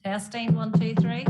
Testing, 1, 2, 3.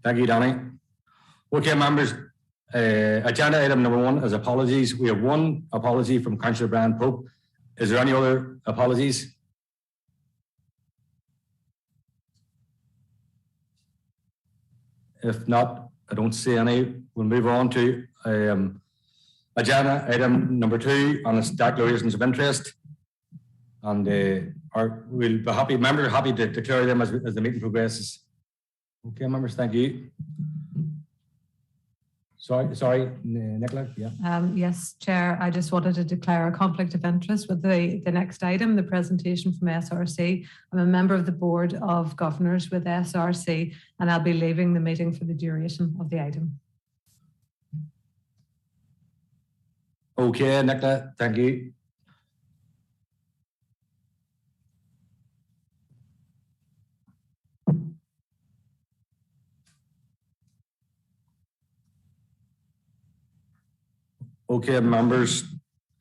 Thank you, Danny. Okay, members, agenda item number 1 is apologies. We have one apology from Councillor Brian Pope. Is there any other apologies? If not, I don't see any. We'll move on to agenda item number 2 on its declarations of interest. And we'll be happy to declare them as the meeting progresses. Okay, members, thank you. Sorry, Nicola. Yeah. Yes, Chair. I just wanted to declare a conflict of interest with the next item, the presentation from SRC. I'm a member of the Board of Governors with SRC, and I'll be leaving the meeting for the duration of the item. Okay, Nicola, thank you. Okay, members,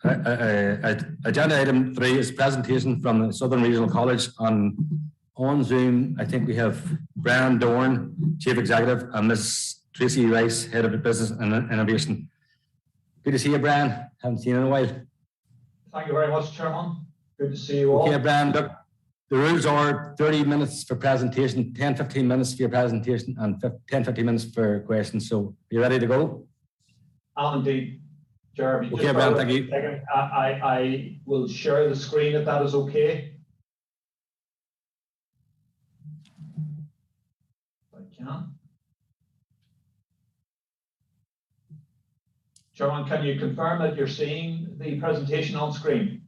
agenda item 3 is presentation from the Southern Regional College. On Zoom, I think we have Brian Dorn, Chief Executive, and Ms. Tracy Rice, Head of Business and Innovation. Good to see you, Brian. Haven't seen you in a while. Thank you very much, Chairman. Good to see you all. Okay, Brian, look, the rules are 30 minutes for presentation, 10-15 minutes for your presentation, and 10-15 minutes for questions. So, are you ready to go? Indeed. Jeremy, okay, Brian, thank you. I will share the screen if that is okay. If I can. Chairman, can you confirm that you're seeing the presentation on screen?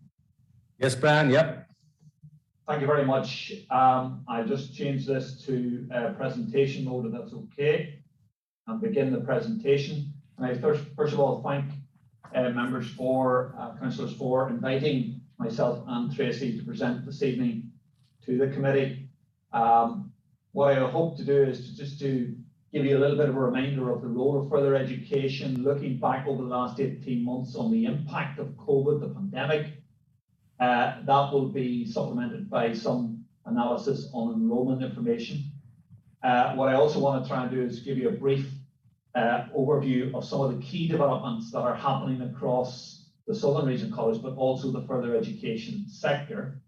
Yes, Brian, yep. Thank you very much. I'll just change this to presentation mode if that's okay, and begin the presentation. And I first of all thank members councillors for inviting myself and Tracy to present this evening to the committee. What I hope to do is to give you a little bit of a reminder of the role of further education, looking back over the last 18 months on the impact of COVID, the pandemic. That will be supplemented by some analysis on enrolment information. What I also want to try and do is give you a brief overview of some of the key developments that are happening across the Southern Regional College, but also the further education sector.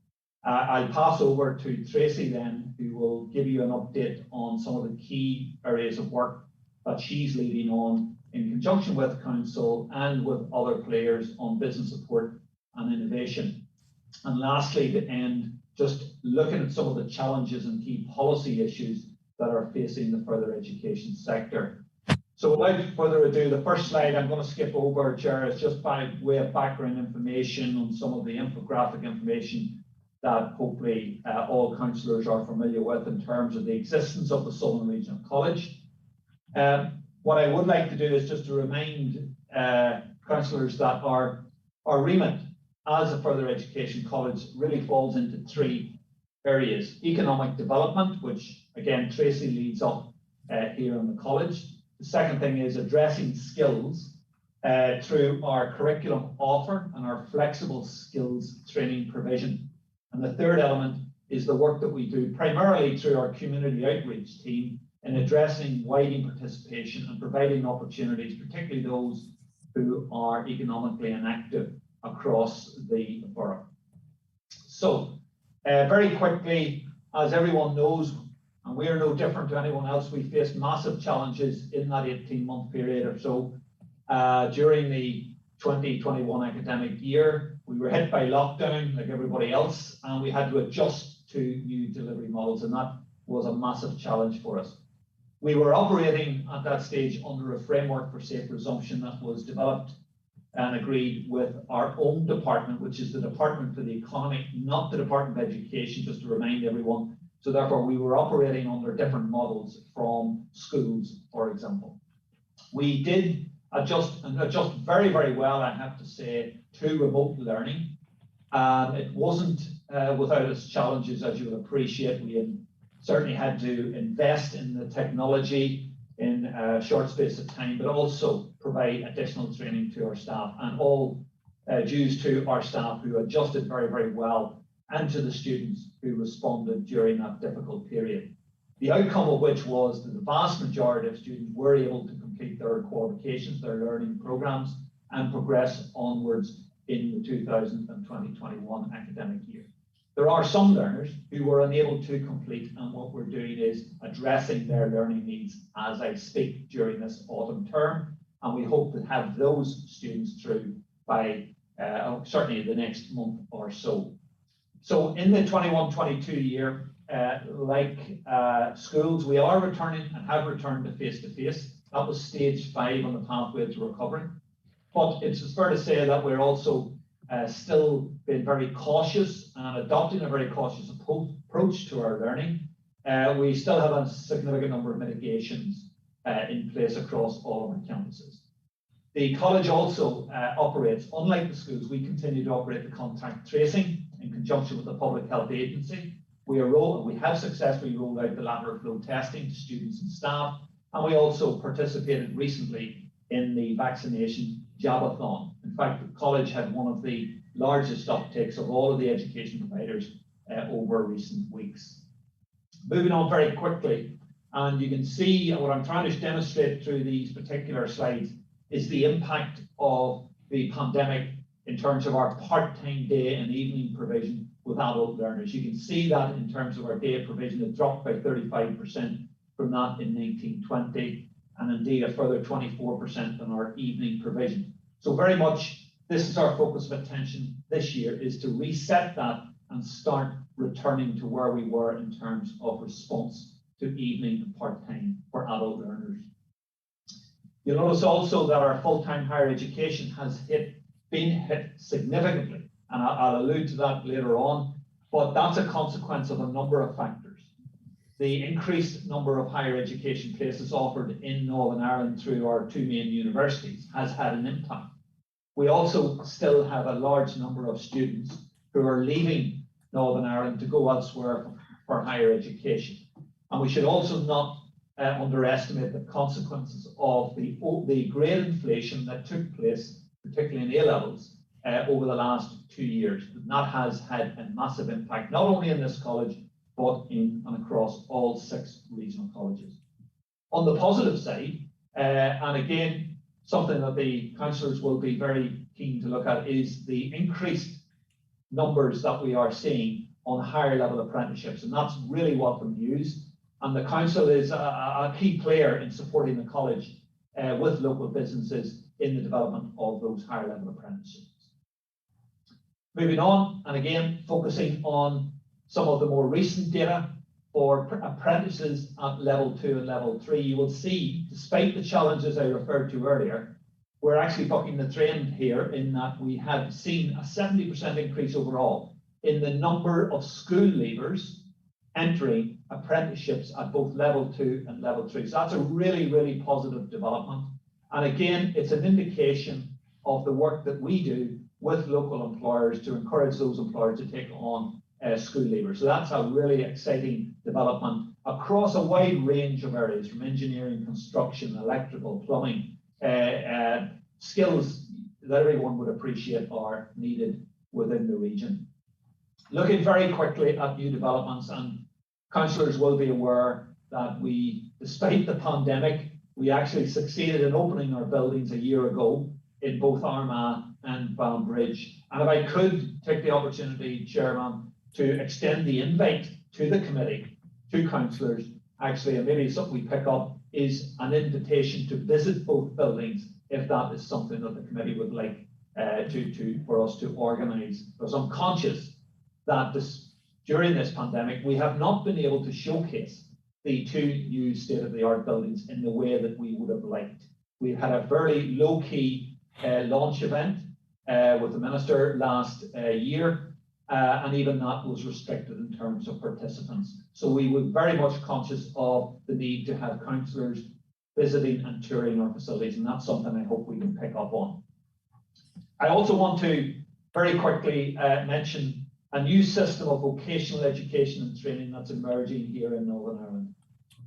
I'll pass over to Tracy then, who will give you an update on some of the key areas of work that she's leading on in conjunction with Council and with other players on business support and innovation. And lastly, to end, just looking at some of the challenges and key policy issues that are facing the further education sector. So without further ado, the first slide I'm going to skip over, Chair, is just by way of background information on some of the infographic information that hopefully all councillors are familiar with in terms of the existence of the Southern Regional College. What I would like to do is just to remind councillors that our remit as a further education college really falls into 3 areas. Economic development, which again Tracy leads up here in the college. The second thing is addressing skills through our curriculum offer and our flexible skills training provision. And the third element is the work that we do primarily through our community outreach team in addressing widening participation and providing opportunities, particularly those who are economically inactive across the borough. So very quickly, as everyone knows, and we are no different to anyone else, we faced massive challenges in that 18-month period or so. During the 2021 academic year, we were hit by lockdown like everybody else, and we had to adjust to new delivery models, and that was a massive challenge for us. We were operating at that stage under a framework for safe resumption that was developed and agreed with our own department, which is the Department for the Economy, not the Department of Education, just to remind everyone. So therefore, we were operating under different models from schools, for example. We did adjust very, very well, I have to say, to remote learning. It wasn't without its challenges, as you'll appreciate. We had certainly had to invest in the technology in a short space of time, but also provide additional training to our staff, and all dues to our staff who adjusted very, very well, and to the students who responded during that difficult period. The outcome of which was that the vast majority of students were able to complete their qualifications, their learning programs, and progress onwards in the 2020-21 academic year. There are some learners who were unable to complete, and what we're doing is addressing their learning needs as I speak during this autumn term, and we hope to have those students through by certainly the next month or so. So in the 21-22 year, like schools, we are returning and have returned to face-to-face. That was stage 5 on the pathway to recovery. But it's fair to say that we're also still being very cautious and adopting a very cautious approach to our learning. We still have a significant number of mitigations in place across all of our campuses. The college also operates, unlike the schools, we continue to operate the contact tracing in conjunction with the Public Health Agency. We have successfully rolled out the lateral flow testing to students and staff, and we also participated recently in the vaccination jabathon. In fact, the college had one of the largest uptakes of all of the education providers over recent weeks. Moving on very quickly, and you can see what I'm trying to demonstrate through these particular slides is the impact of the pandemic in terms of our part-time day and evening provision with adult learners. You can see that in terms of our day provision, it dropped by 35% from that in 1920, and indeed a further 24% on our evening provision. So very much this is our focus of attention this year, is to reset that and start returning to where we were in terms of response to evening and part-time for adult learners. You'll notice also that our full-time higher education has been hit significantly, and I'll allude to that later on, but that's a consequence of a number of factors. The increased number of higher education places offered in Northern Ireland through our 2 main universities has had an impact. We also still have a large number of students who are leaving Northern Ireland to go elsewhere for higher education. And we should also not underestimate the consequences of the grade inflation that took place, particularly in A-levels, over the last 2 years. And that has had a massive impact, not only in this college, but in and across all 6 regional colleges. On the positive side, and again, something that the councillors will be very keen to look at is the increased numbers that we are seeing on higher level apprenticeships. And that's really welcome news. And the council is a key player in supporting the college with local businesses in the development of those higher level apprenticeships. Moving on, and again, focusing on some of the more recent data for apprentices at level 2 and level 3, you will see, despite the challenges I referred to earlier, we're actually bucking the trend here in that we have seen a 70% increase overall in the number of school leavers entering apprenticeships at both level 2 and level 3. So that's a really, really positive development. And again, it's an indication of the work that we do with local employers to encourage those employers to take on school leavers. So that's a really exciting development across a wide range of areas, from engineering, construction, electrical, plumbing, skills that everyone would appreciate are needed within the region. Looking very quickly at new developments, and councillors will be aware that we, despite the pandemic, we actually succeeded in opening our buildings a year ago in both Armagh and Banbridge. And if I could take the opportunity, Chairman, to extend the invite to the committee, to councillors, actually, and maybe something we pick up, is an invitation to visit both buildings if that is something that the committee would like for us to organise. Because I'm conscious that during this pandemic, we have not been able to showcase the 2 new state-of-the-art buildings in the way that we would have liked. We had a very low-key launch event with the Minister last year, and even that was restricted in terms of participants. So we were very much conscious of the need to have councillors visiting and touring our facilities, and that's something I hope we can pick up on. I also want to very quickly mention a new system of vocational education and training that's emerging here in Northern Ireland.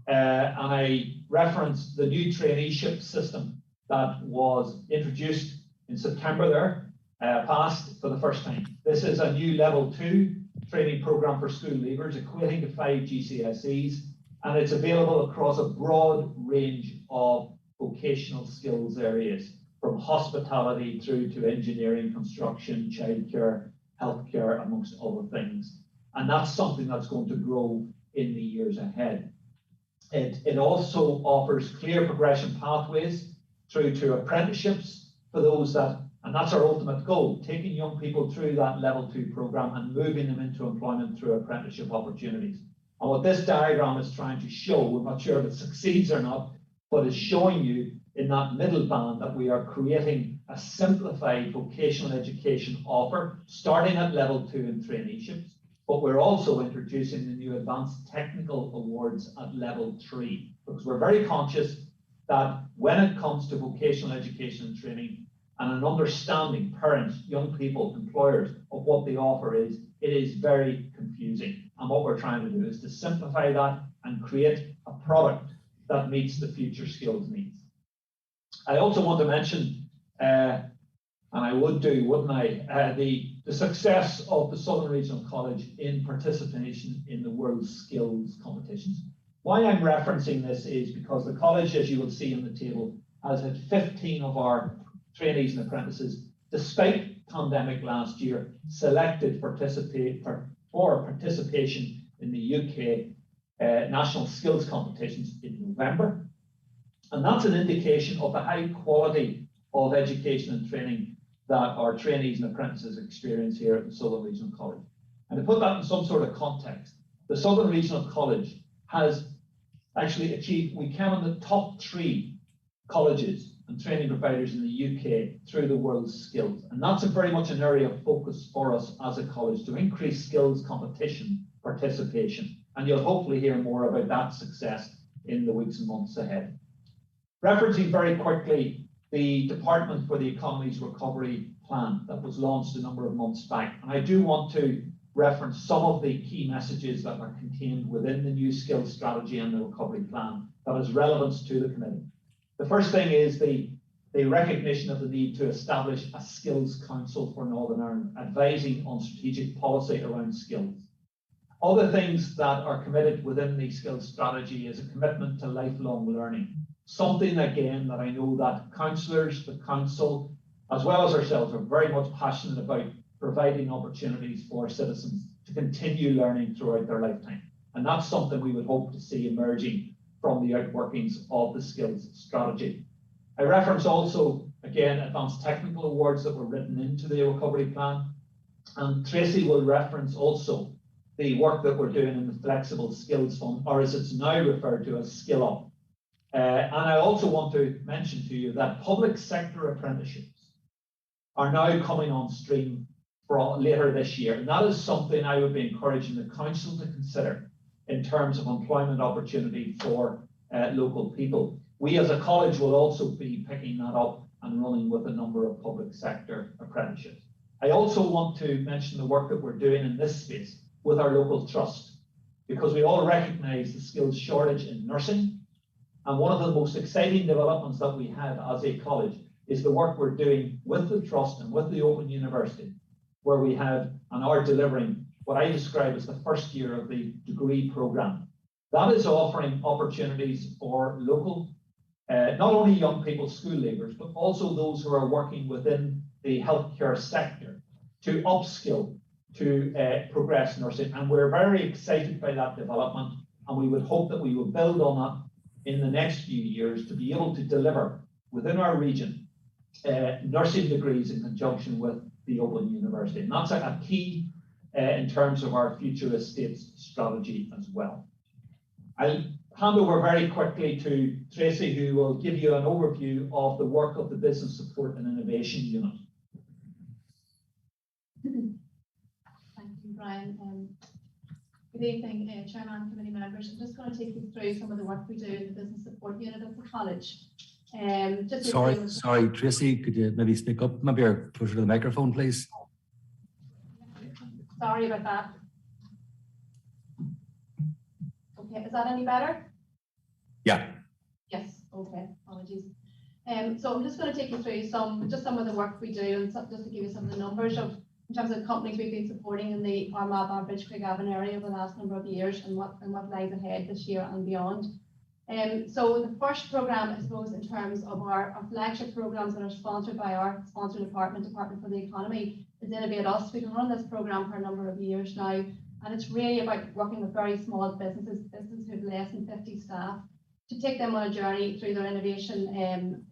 And I referenced the new Traineeship System that was introduced in September there, passed for the first time. This is a new level 2 training programme for school leavers, equating to 5 GCSEs, and it's available across a broad range of vocational skills areas, from hospitality through to engineering, construction, childcare, healthcare, amongst other things. And that's something that's going to grow in the years ahead. It also offers clear progression pathways through to apprenticeships for those that, and that's our ultimate goal, taking young people through that level 2 program and moving them into employment through apprenticeship opportunities. And what this diagram is trying to show, we're not sure if it succeeds or not, but it's showing you in that middle band that we are creating a simplified vocational education offer, starting at level 2 in traineeships, but we're also introducing the new advanced technical awards at level 3, because we're very conscious that when it comes to vocational education and training and an understanding, parents, young people, employers, of what the offer is, it is very confusing. And what we're trying to do is to simplify that and create a product that meets the future skills needs. I also want to mention, and I would do, wouldn't I, the success of the Southern Regional College in participation in the World Skills Competitions. Why I'm referencing this is because the college, as you will see on the table, has had 15 of our trainees and apprentices, despite pandemic last year, selected for participation in the UK National Skills Competitions in November. And that's an indication of the high quality of education and training that our trainees and apprentices experience here at the Southern Regional College. And to put that in some sort of context, the Southern Regional College has actually achieved, we came in the top 3 colleges and training providers in the UK through the World Skills. And that's very much an area of focus for us as a college, to increase skills competition participation. And you'll hopefully hear more about that success in the weeks and months ahead. Referencing very quickly the Department for the Economy's Recovery Plan that was launched a number of months back. And I do want to reference some of the key messages that are contained within the new skills strategy and the recovery plan that has relevance to the committee. The first thing is the recognition of the need to establish a skills council for Northern Ireland, advising on strategic policy around skills. Other things that are committed within the skills strategy is a commitment to lifelong learning. Something, again, that I know that councillors, the council, as well as ourselves, are very much passionate about, providing opportunities for citizens to continue learning throughout their lifetime. And that's something we would hope to see emerging from the outworkings of the skills strategy. I reference also, again, advanced technical awards that were written into the recovery plan. And Tracy will reference also the work that we're doing in the Flexible Skills Fund, or as it's now referred to as Skill Up. And I also want to mention to you that public sector apprenticeships are now coming on stream for later this year. And that is something I would be encouraging the council to consider in terms of employment opportunity for local people. We as a college will also be picking that up and running with a number of public sector apprenticeships. I also want to mention the work that we're doing in this space with our local trust, because we all recognise the skills shortage in nursing. And one of the most exciting developments that we have as a college is the work we're doing with the trust and with the Open University, where we have and are delivering what I describe as the first year of the degree programme. That is offering opportunities for local, not only young people, school leavers, but also those who are working within the healthcare sector to upskill, to progress nursing. And we're very excited by that development, and we would hope that we will build on that in the next few years to be able to deliver within our region nursing degrees in conjunction with the Open University. And that's a key in terms of our future estates strategy as well. I'll hand over very quickly to Tracy, who will give you an overview of the work of the Business Support and Innovation Unit. Thank you, Brian. Good evening, Chairman and committee members. I'm just going to take you through some of the work we do in the Business Support Unit of the college. Sorry, Tracy, could you maybe speak up, maybe or closer to the microphone, please? Sorry about that. Okay, is that any better? Yeah. Yes, okay, apologies. So I'm just going to take you through some of the work we do, and just to give you some of the numbers of in terms of companies we've been supporting in the Armagh, Banbridge, Craigavon area over the last number of years, and what lies ahead this year and beyond. So the first programme, I suppose, in terms of our flagship programmes that are sponsored by our sponsor Department for the Economy, is Innovate Us. We've been running this programme for a number of years now, and it's really about working with very small businesses who have less than 50 staff, to take them on a journey through their innovation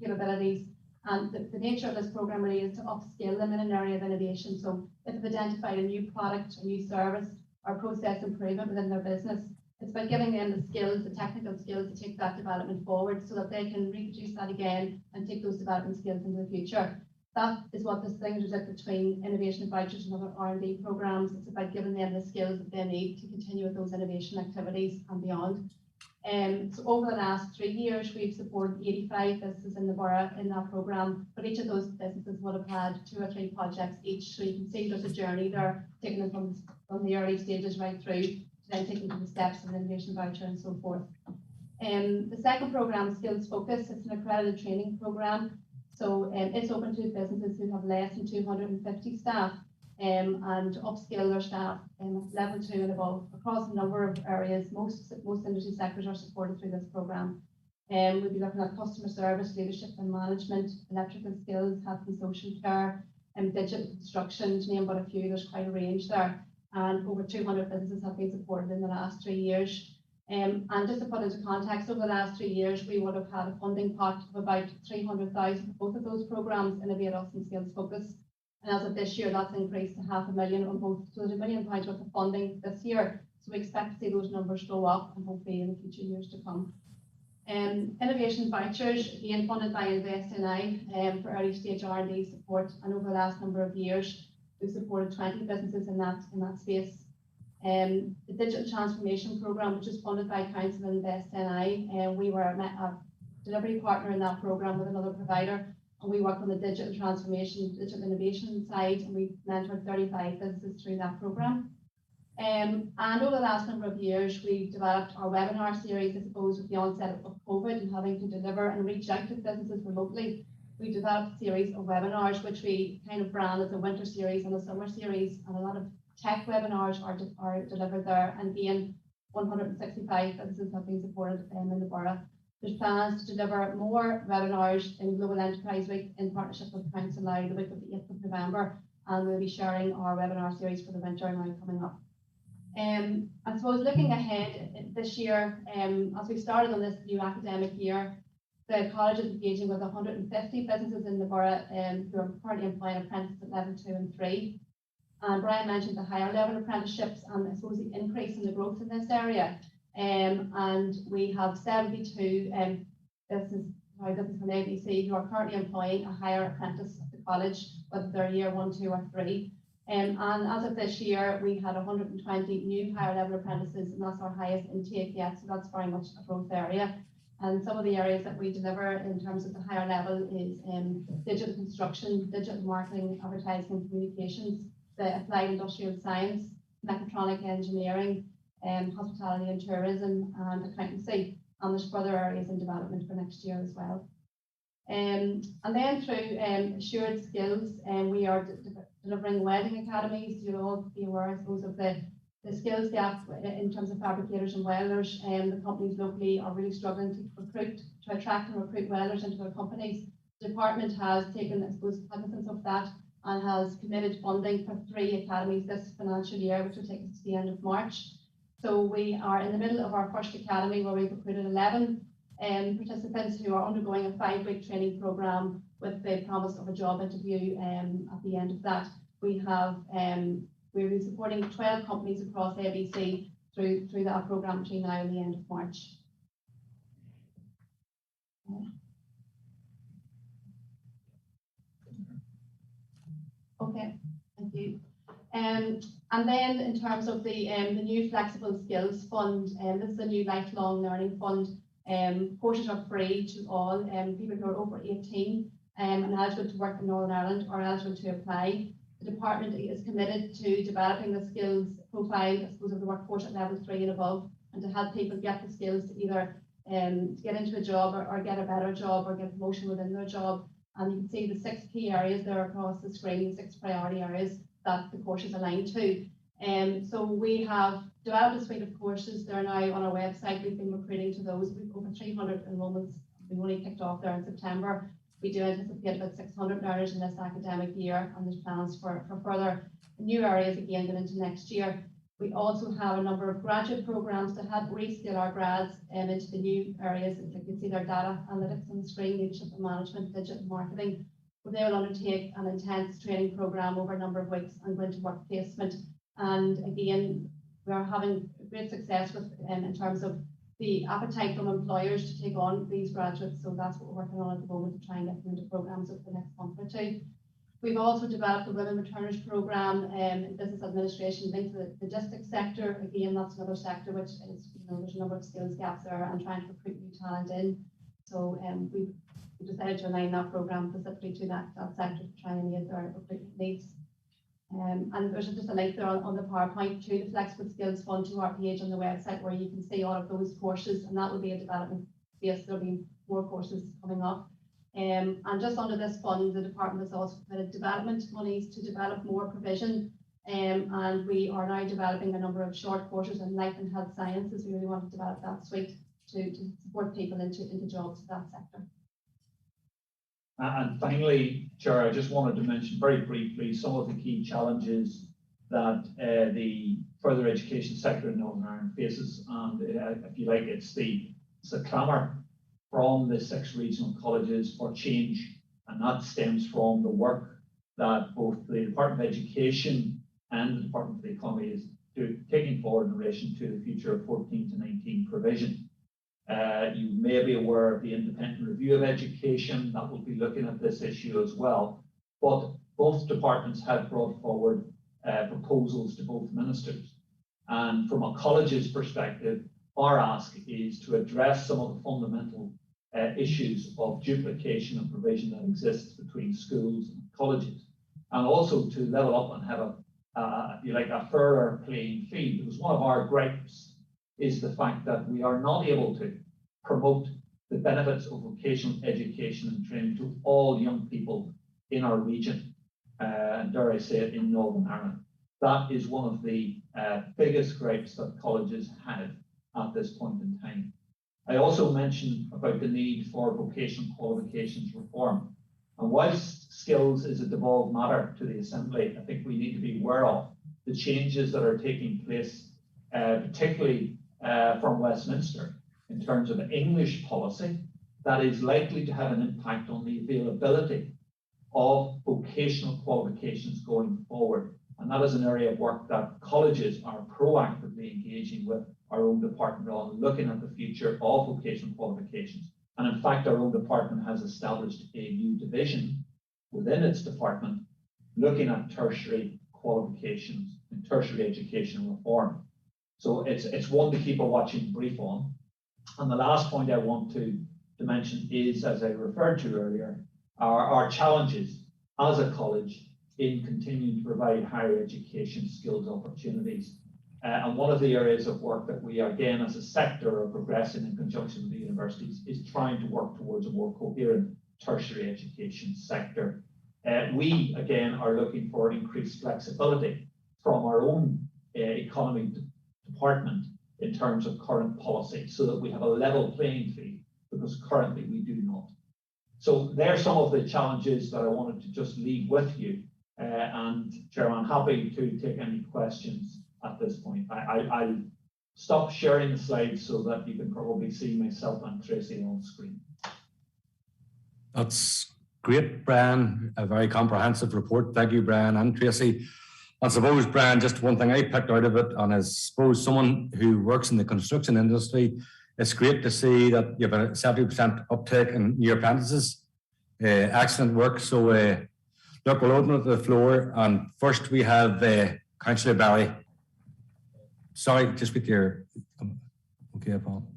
capabilities. And the nature of this programme really is to upskill them in an area of innovation. So if they've identified a new product, a new service, or process improvement within their business, it's about giving them the skills, the technical skills to take that development forward so that they can reproduce that again and take those development skills into the future. That is what distinguishes it between innovation vouchers and other R&D programmes. It's about giving them the skills that they need to continue with those innovation activities and beyond. So over the last 3 years, we've supported 85 businesses in the borough in that programme, but each of those businesses would have had 2 or 3 projects each. So you can see there's a journey there, taking them from the early stages right through to then taking them to the steps of an innovation voucher and so forth. The second programme, Skills Focus, it's an accredited training programme. So it's open to businesses who have less than 250 staff and upskill their staff level 2 and above across a number of areas. Most industry sectors are supported through this programme. We'll be looking at customer service, leadership and management, electrical skills, health and social care, digital construction, to name but a few. There's quite a range there. And over 200 businesses have been supported in the last 3 years. And just to put into context, over the last 3 years, we would have had a funding pot of about 300,000 for both of those programmes, Innovate Us and Skills Focus. And as of this year, that's increased to £500,000 on both. So there's £1 million worth of funding this year. So we expect to see those numbers go up and hopefully in the future years to come. Innovation vouchers, again funded by Invest NI for early stage R&D support. And over the last number of years, we've supported 20 businesses in that space. The Digital Transformation Programme, which is funded by Council and Invest NI, we were a delivery partner in that programme with another provider. And we work on the digital transformation, digital innovation side, and we've mentored 35 businesses through that programme. And over the last number of years, we've developed our webinar series, I suppose, with the onset of COVID and having to deliver and reach out to businesses remotely. We developed a series of webinars, which we kind of brand as a winter series and a summer series, and a lot of tech webinars are delivered there. And again, 165 businesses have been supported in the borough. There's plans to deliver more webinars in Global Enterprise Week in partnership with Council Now the week of the 8th of November, and we'll be sharing our webinar series for the winter now coming up. I suppose looking ahead this year, as we started on this new academic year, the college is engaging with 150 businesses in the borough who are currently employing apprentices at level 2 and 3. And Brian mentioned the higher level apprenticeships and I suppose the increase in the growth in this area. And we have 72 businesses from ABC who are currently employing a higher apprentice at the college, whether they're year 1, 2 or 3. And as of this year, we had 120 new higher level apprentices, and that's our highest intake yet. So that's very much a growth area. And some of the areas that we deliver in terms of the higher level is digital construction, digital marketing, advertising and communications, the applied industrial science, mechatronic engineering, hospitality and tourism, and accountancy. And there's further areas in development for next year as well. And then through assured skills, we are delivering welding academies. You'll all be aware, I suppose, of the skills gap in terms of fabricators and welders. The companies locally are really struggling to attract and recruit welders into their companies. The department has taken, I suppose, cognizance of that and has committed funding for 3 academies this financial year, which will take us to the end of March. So we are in the middle of our first academy where we've recruited 11 participants who are undergoing a 5-week training programme with the promise of a job interview at the end of that. We'll be supporting 12 companies across ABC through that programme between now and the end of March. Okay, thank you. And then in terms of the new Flexible Skills Fund, this is a new lifelong learning fund. Courses are free to all people who are over 18 and eligible to work in Northern Ireland or eligible to apply. The department is committed to developing the skills profile, I suppose, of the workforce at level 3 and above, and to help people get the skills to either to get into a job or get a better job or get a promotion within their job. And you can see the 6 key areas there across the screen, 6 priority areas that the course is aligned to. So we have developed a suite of courses. They're now on our website. We've been recruiting to those. We've over 300 enrollments. We've only kicked off there in September. We do anticipate about 600 learners in this academic year, and there's plans for further new areas again going into next year. We also have a number of graduate programs to help reskill our grads into the new areas. You can see their data analytics on the screen, leadership and management, digital marketing, where they will undertake an intense training program over a number of weeks and go into work placement. And again, we are having great success with in terms of the appetite from employers to take on these graduates. So that's what we're working on at the moment, to try and get them into programs over the next month or two. We've also developed a Women Returners program in business administration linked to the logistics sector. Again, that's another sector which is, there's a number of skills gaps there and trying to recruit new talent in. So we've decided to align that program specifically to that sector to try and meet their recruitment needs. And there's just a link there on the PowerPoint to the Flexible Skills Fund, to our page on the website, where you can see all of those courses, and that will be a development space. There'll be more courses coming up. And just under this fund, the department has also provided development monies to develop more provision. And we are now developing a number of short courses in life and health sciences. We really want to develop that suite to support people into jobs in that sector. And finally, Chair, I just wanted to mention very briefly some of the key challenges that the further education sector in Northern Ireland faces. And if you like, it's the clamour from the 6 regional colleges for change, and that stems from the work that both the Department of Education and the Department of the Economy is taking forward in relation to the future of 14 to 19 provision. You may be aware of the Independent Review of Education that will be looking at this issue as well, but both departments have brought forward proposals to both ministers. And from a college's perspective, our ask is to address some of the fundamental issues of duplication and provision that exists between schools and colleges, and also to level up and have if you like, a fairer playing field. Because one of our gripes is the fact that we are not able to promote the benefits of vocational education and training to all young people in our region, and dare I say it, in Northern Ireland. That is one of the biggest gripes that colleges have at this point in time. I also mentioned about the need for vocational qualifications reform. And whilst skills is a devolved matter to the Assembly, I think we need to be aware of the changes that are taking place, particularly from Westminster, in terms of English policy, that is likely to have an impact on the availability of vocational qualifications going forward. And that is an area of work that colleges are proactively engaging with our own department on, looking at the future of vocational qualifications. And in fact, our own department has established a new division within its department looking at tertiary qualifications and tertiary education reform. So it's one to keep a watching brief on. And the last point I want to mention is, as I referred to earlier, our challenges as a college in continuing to provide higher education skills opportunities. And one of the areas of work that we, again, as a sector, are progressing in conjunction with the universities is trying to work towards a more coherent tertiary education sector. We, again, are looking for increased flexibility from our own economy department in terms of current policy, so that we have a level playing field, because currently we do not. So there are some of the challenges that I wanted to just leave with you. And Chairman, I'm happy to take any questions at this point. I'll stop sharing the slides so that you can probably see myself and Tracy on screen. That's great, Brian. A very comprehensive report. Thank you, Brian and Tracy. I suppose, Brian, just one thing I picked out of it, and I suppose someone who works in the construction industry, it's great to see that you have a 70% uptake in new apprentices. Excellent work. So, look, we'll open up the floor, and first we have Councillor Barry. Sorry, just with your, okay, Paul.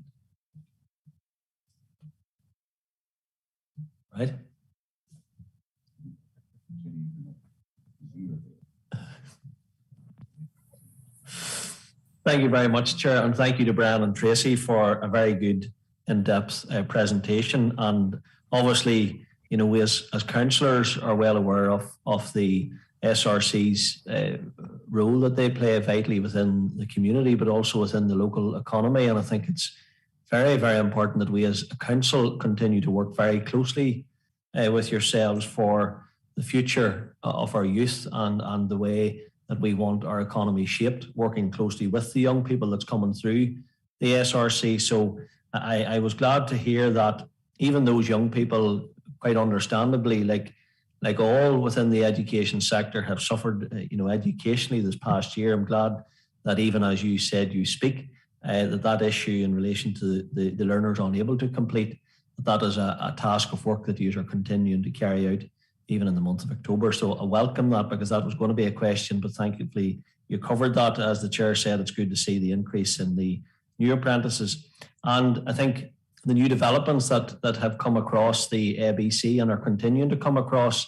Right. Thank you very much, Chair, and thank you to Brian and Tracy for a very good in-depth presentation. And obviously, we as councillors are well aware of the SRC's role that they play vitally within the community, but also within the local economy. And I think it's very, very important that we as a council continue to work very closely with yourselves for the future of our youth and the way that we want our economy shaped, working closely with the young people that's coming through the SRC. So I was glad to hear that even those young people, quite understandably, like all within the education sector, have suffered, educationally this past year. I'm glad that even as you said, you speak, that issue in relation to the learners unable to complete, that is a task of work that you are continuing to carry out even in the month of October. So I welcome that, because that was going to be a question, but thankfully you covered that. As the chair said, it's good to see the increase in the new apprentices. And I think the new developments that have come across the ABC and are continuing to come across,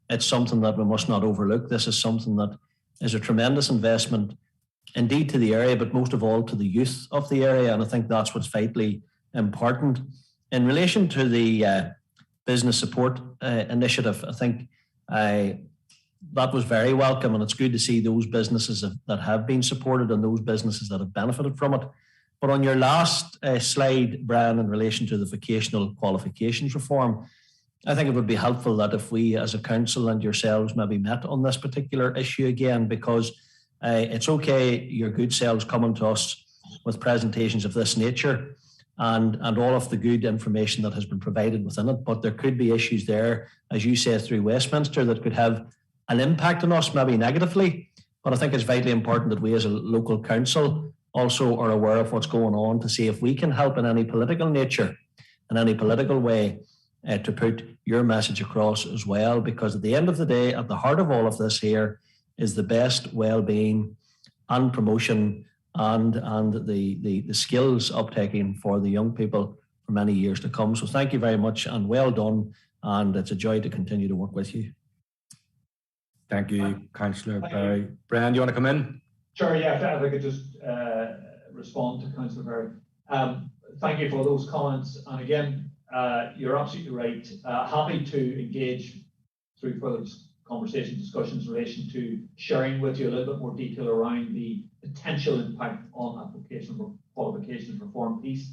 it's something that we must not overlook. This is something that is a tremendous investment indeed to the area, but most of all to the youth of the area. And I think that's what's vitally important. In relation to the business support initiative, I think that was very welcome, and it's good to see those businesses that have been supported and those businesses that have benefited from it. But on your last slide, Brian, in relation to the vocational qualifications reform, I think it would be helpful that if we as a council and yourselves maybe met on this particular issue again, because it's okay, your good selves coming to us with presentations of this nature and all of the good information that has been provided within it. But there could be issues there, as you say, through Westminster that could have an impact on us, maybe negatively. But I think it's vitally important that we as a local council also are aware of what's going on, to see if we can help in any political nature, in any political way, to put your message across as well. Because at the end of the day, at the heart of all of this here is the best well-being and promotion and the skills uptaking for the young people for many years to come. So thank you very much and well done. And it's a joy to continue to work with you. Thank you, Councillor Barry. Brian, do you want to come in? Sure, yeah, if I could just respond to Councillor Barry. Thank you for those comments. And again, you're absolutely right. Happy to engage through further conversation, discussions in relation to sharing with you a little bit more detail around the potential impact on that vocational qualifications reform piece.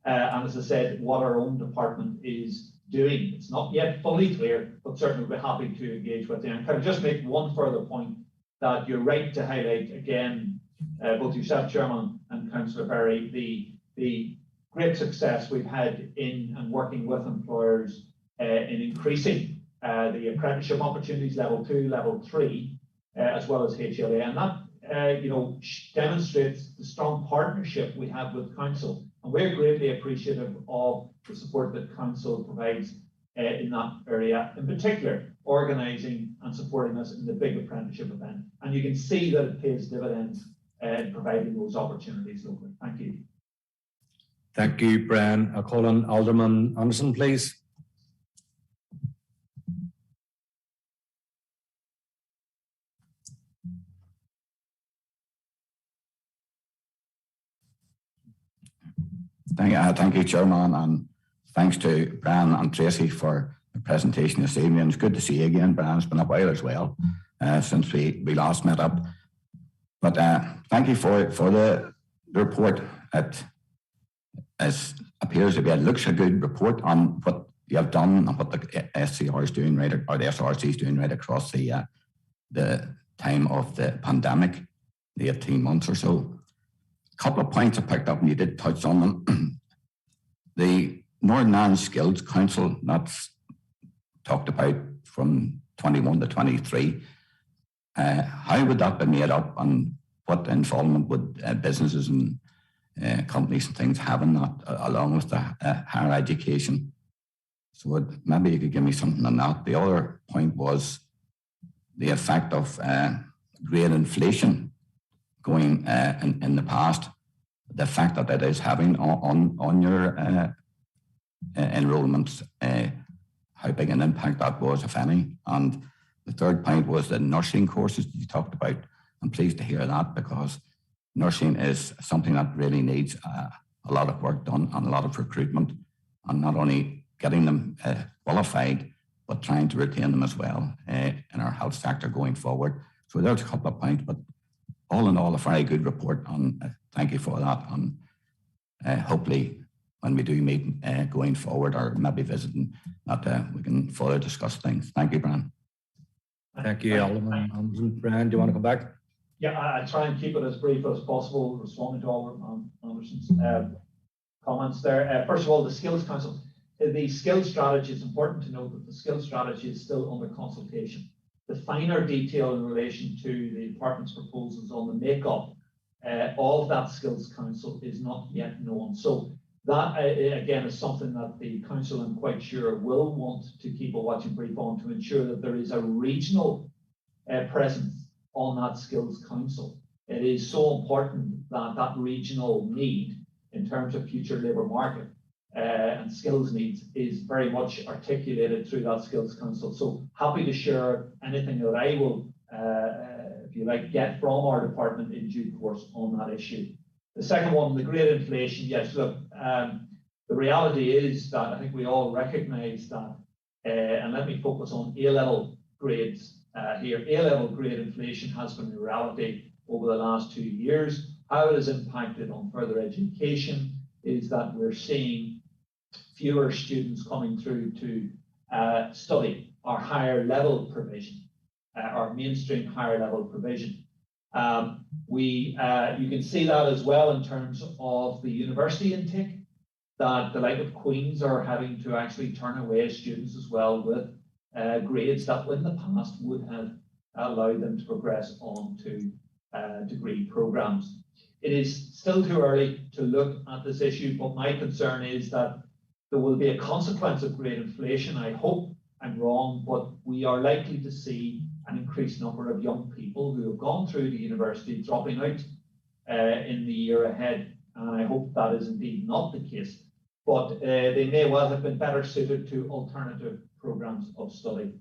And as I said, what our own department is doing. It's not yet fully clear, but certainly we're happy to engage with you. And can I just make one further point, that you're right to highlight again, both yourself, Chairman, and Councillor Barry, the great success we've had in and working with employers in increasing the apprenticeship opportunities, level 2, level 3, as well as HLA. And that demonstrates the strong partnership we have with Council. And we're greatly appreciative of the support that Council provides in that area, in particular, organising and supporting us in the big apprenticeship event. And you can see that it pays dividends in providing those opportunities locally. Thank you. Thank you, Brian. I'll call on Alderman Anderson, please. Thank you, Chairman, and thanks to Brian and Tracy for the presentation this evening. It's good to see you again, Brian. It's been a while as well since we last met up. But thank you for the report. It appears to be, it looks a good report on what you have done and what the SCR is doing right, or the SRC is doing right across the time of the pandemic, the 18 months or so. A couple of points I picked up, and you did touch on them. The Northern Ireland Skills Council, that's talked about from 21 to 23. How would that be made up, and what involvement would businesses and companies and things have in that, along with the higher education? So maybe you could give me something on that. The other point was the effect of great inflation going in the past, the fact that it is having on your enrolments, how big an impact that was, if any. And the third point was the nursing courses that you talked about. I'm pleased to hear that, because nursing is something that really needs a lot of work done and a lot of recruitment, and not only getting them qualified, but trying to retain them as well in our health sector going forward. So there's a couple of points, but all in all, a very good report. Thank you for that. And hopefully, when we do meet going forward, or maybe visiting, that we can further discuss things. Thank you, Brian. Thank you, Alderman Anderson. Brian, do you want to come back? Yeah, I try and keep it as brief as possible, responding to all Anderson's comments there. First of all, the Skills Council. The skills strategy, is important to note that the skills strategy is still under consultation. The finer detail in relation to the department's proposals on the makeup of that skills council is not yet known. So that again is something that the council, I'm quite sure, will want to keep a watching brief on, to ensure that there is a regional presence on that skills council. It is so important that that regional need in terms of future labour market and skills needs is very much articulated through that skills council. So happy to share anything that I will, if you like, get from our department in due course on that issue. The second one, the grade inflation. Yes, look, the reality is that I think we all recognise that, and let me focus on A-level grades here. A-level grade inflation has been a reality over the last 2 years. How it has impacted on further education is that we're seeing fewer students coming through to study our higher level provision, our mainstream higher level provision. You can see that as well in terms of the university intake, that the like of Queen's are having to actually turn away students as well with grades that in the past would have allowed them to progress on to degree programs. It is still too early to look at this issue, but my concern is that there will be a consequence of grade inflation. I hope I'm wrong, but we are likely to see an increased number of young people who have gone through the university dropping out in the year ahead. And I hope that is indeed not the case, but they may well have been better suited to alternative programs of study.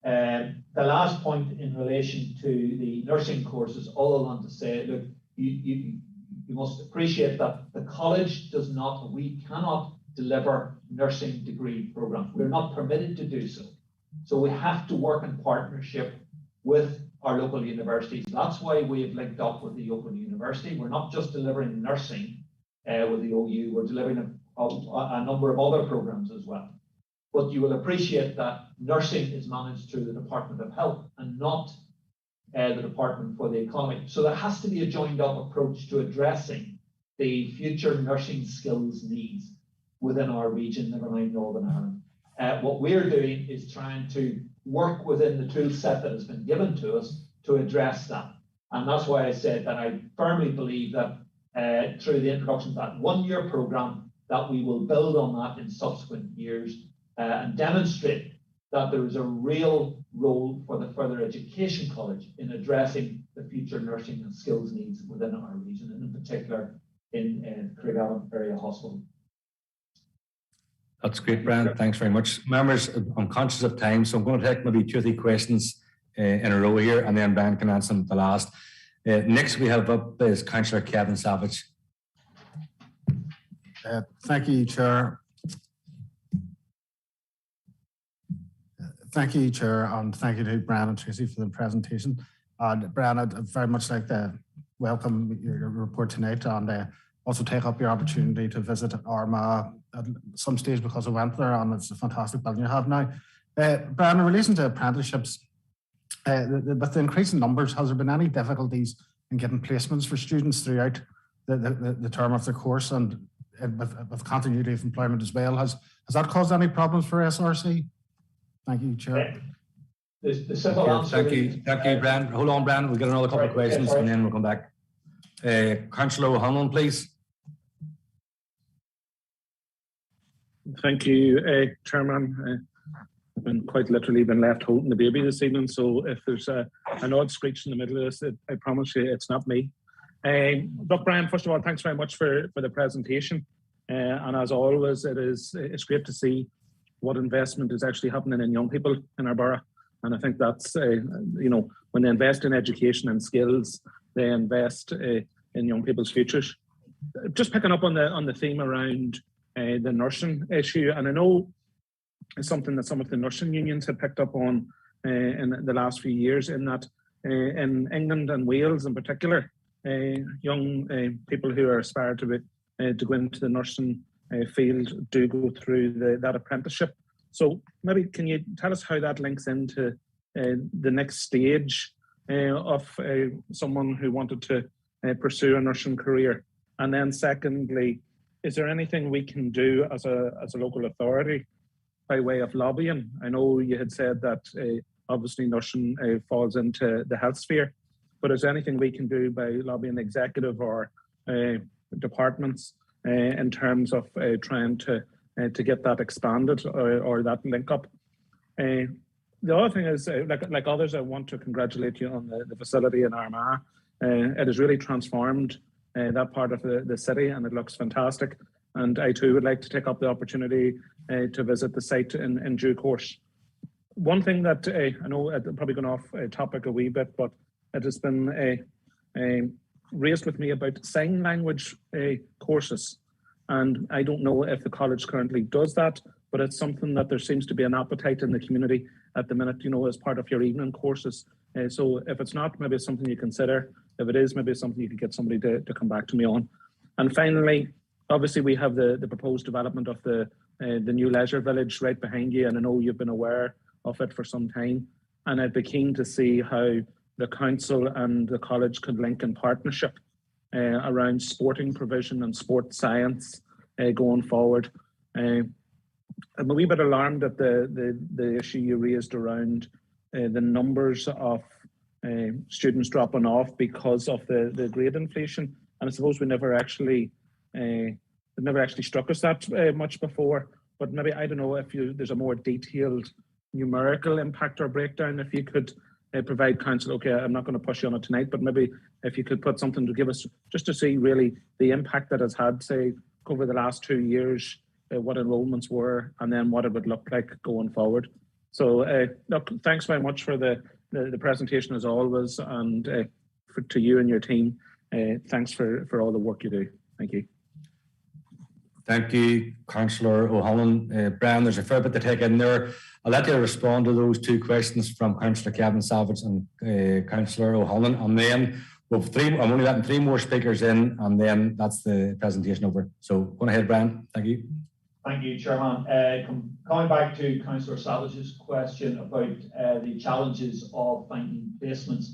The last point in relation to the nursing courses, all I want to say, look, you must appreciate that the college does not, we cannot deliver nursing degree programs. We're not permitted to do so. So we have to work in partnership with our local universities. That's why we have linked up with the Open University. We're not just delivering nursing with the OU, we're delivering a number of other programs as well. But you will appreciate that nursing is managed through the Department of Health and not the Department for the Economy. So there has to be a joined up approach to addressing the future nursing skills needs within our region, never mind Northern Ireland. What we're doing is trying to work within the tool set that has been given to us to address that. And that's why I said that I firmly believe that through the introduction of that one-year programme, that we will build on that in subsequent years and demonstrate that there is a real role for the Further Education College in addressing the future nursing and skills needs within our region, and in particular in Craigavon Area Hospital. That's great, Brian. Thanks very much. Members, I'm conscious of time, so I'm going to take maybe 2 or 3 questions in a row here, and then Brian can answer them at the last. Next we have up is Councillor Kevin Savage. Thank you, Chair. Thank you, Chair, and thank you to Brian and Tracy for the presentation. And Brian, I'd very much like to welcome your report tonight, and also take up your opportunity to visit Armagh at some stage, because I went there and it's a fantastic building you have now. Brian, in relation to apprenticeships, with the increasing numbers, has there been any difficulties in getting placements for students throughout the term of the course, and with continuity of employment as well? Has that caused any problems for SRC? Thank you, Chair. The simple answer Thank you, Brian. Hold on, Brian. We'll get another couple of questions and then we'll come back. Councillor O'Hanlon, please. Thank you, Chairman. I've been quite literally been left holding the baby this evening, so if there's an odd screech in the middle of this, I promise you it's not me. Look, Brian, first of all, thanks very much for the presentation. And as always, it's great to see what investment is actually happening in young people in our borough. And I think that's, when they invest in education and skills, they invest in young people's futures. Just picking up on the theme around the nursing issue, and I know is something that some of the nursing unions have picked up on in the last few years, in that in England and Wales in particular, young people who are aspired to go into the nursing field do go through that apprenticeship. So maybe can you tell us how that links into the next stage of someone who wanted to pursue a nursing career? And then secondly, is there anything we can do as a local authority by way of lobbying? I know you had said that obviously nursing falls into the health sphere, but is there anything we can do by lobbying the executive or departments in terms of trying to get that expanded or that link up? The other thing is, like others, I want to congratulate you on the facility in Armagh. It has really transformed that part of the city, and it looks fantastic. And I too would like to take up the opportunity to visit the site in due course. One thing that I know I'm probably going off topic a wee bit, but it has been raised with me about sign language courses. And I don't know if the college currently does that, but it's something that there seems to be an appetite in the community at the minute, as part of your evening courses. So if it's not, maybe it's something you consider. If it is, maybe it's something you could get somebody to come back to me on. And finally, obviously we have the proposed development of the new leisure village right behind you, and I know you've been aware of it for some time. And I'd be keen to see how the council and the college could link in partnership around sporting provision and sports science going forward. I'm a wee bit alarmed at the issue you raised around the numbers of students dropping off because of the grade inflation. And I suppose it never actually struck us that much before. But maybe, I don't know if there's a more detailed numerical impact or breakdown, if you could provide council. Okay, I'm not going to push you on it tonight, but maybe if you could put something to give us, just to see really the impact that it's had, say, over the last 2 years, what enrollments were, and then what it would look like going forward. So look, thanks very much for the presentation as always, and to you and your team, thanks for all the work you do. Thank you. Thank you, Councillor O'Hanlon. Brian, there's a fair bit to take in there. I'll let you respond to those two questions from Councillor Kevin Savage and Councillor O'Hanlon, and then we'll have I'm only letting 3 more speakers in, and then that's the presentation over. So go ahead, Brian. Thank you. Thank you, Chairman. Coming back to Councillor Savage's question about the challenges of finding placements,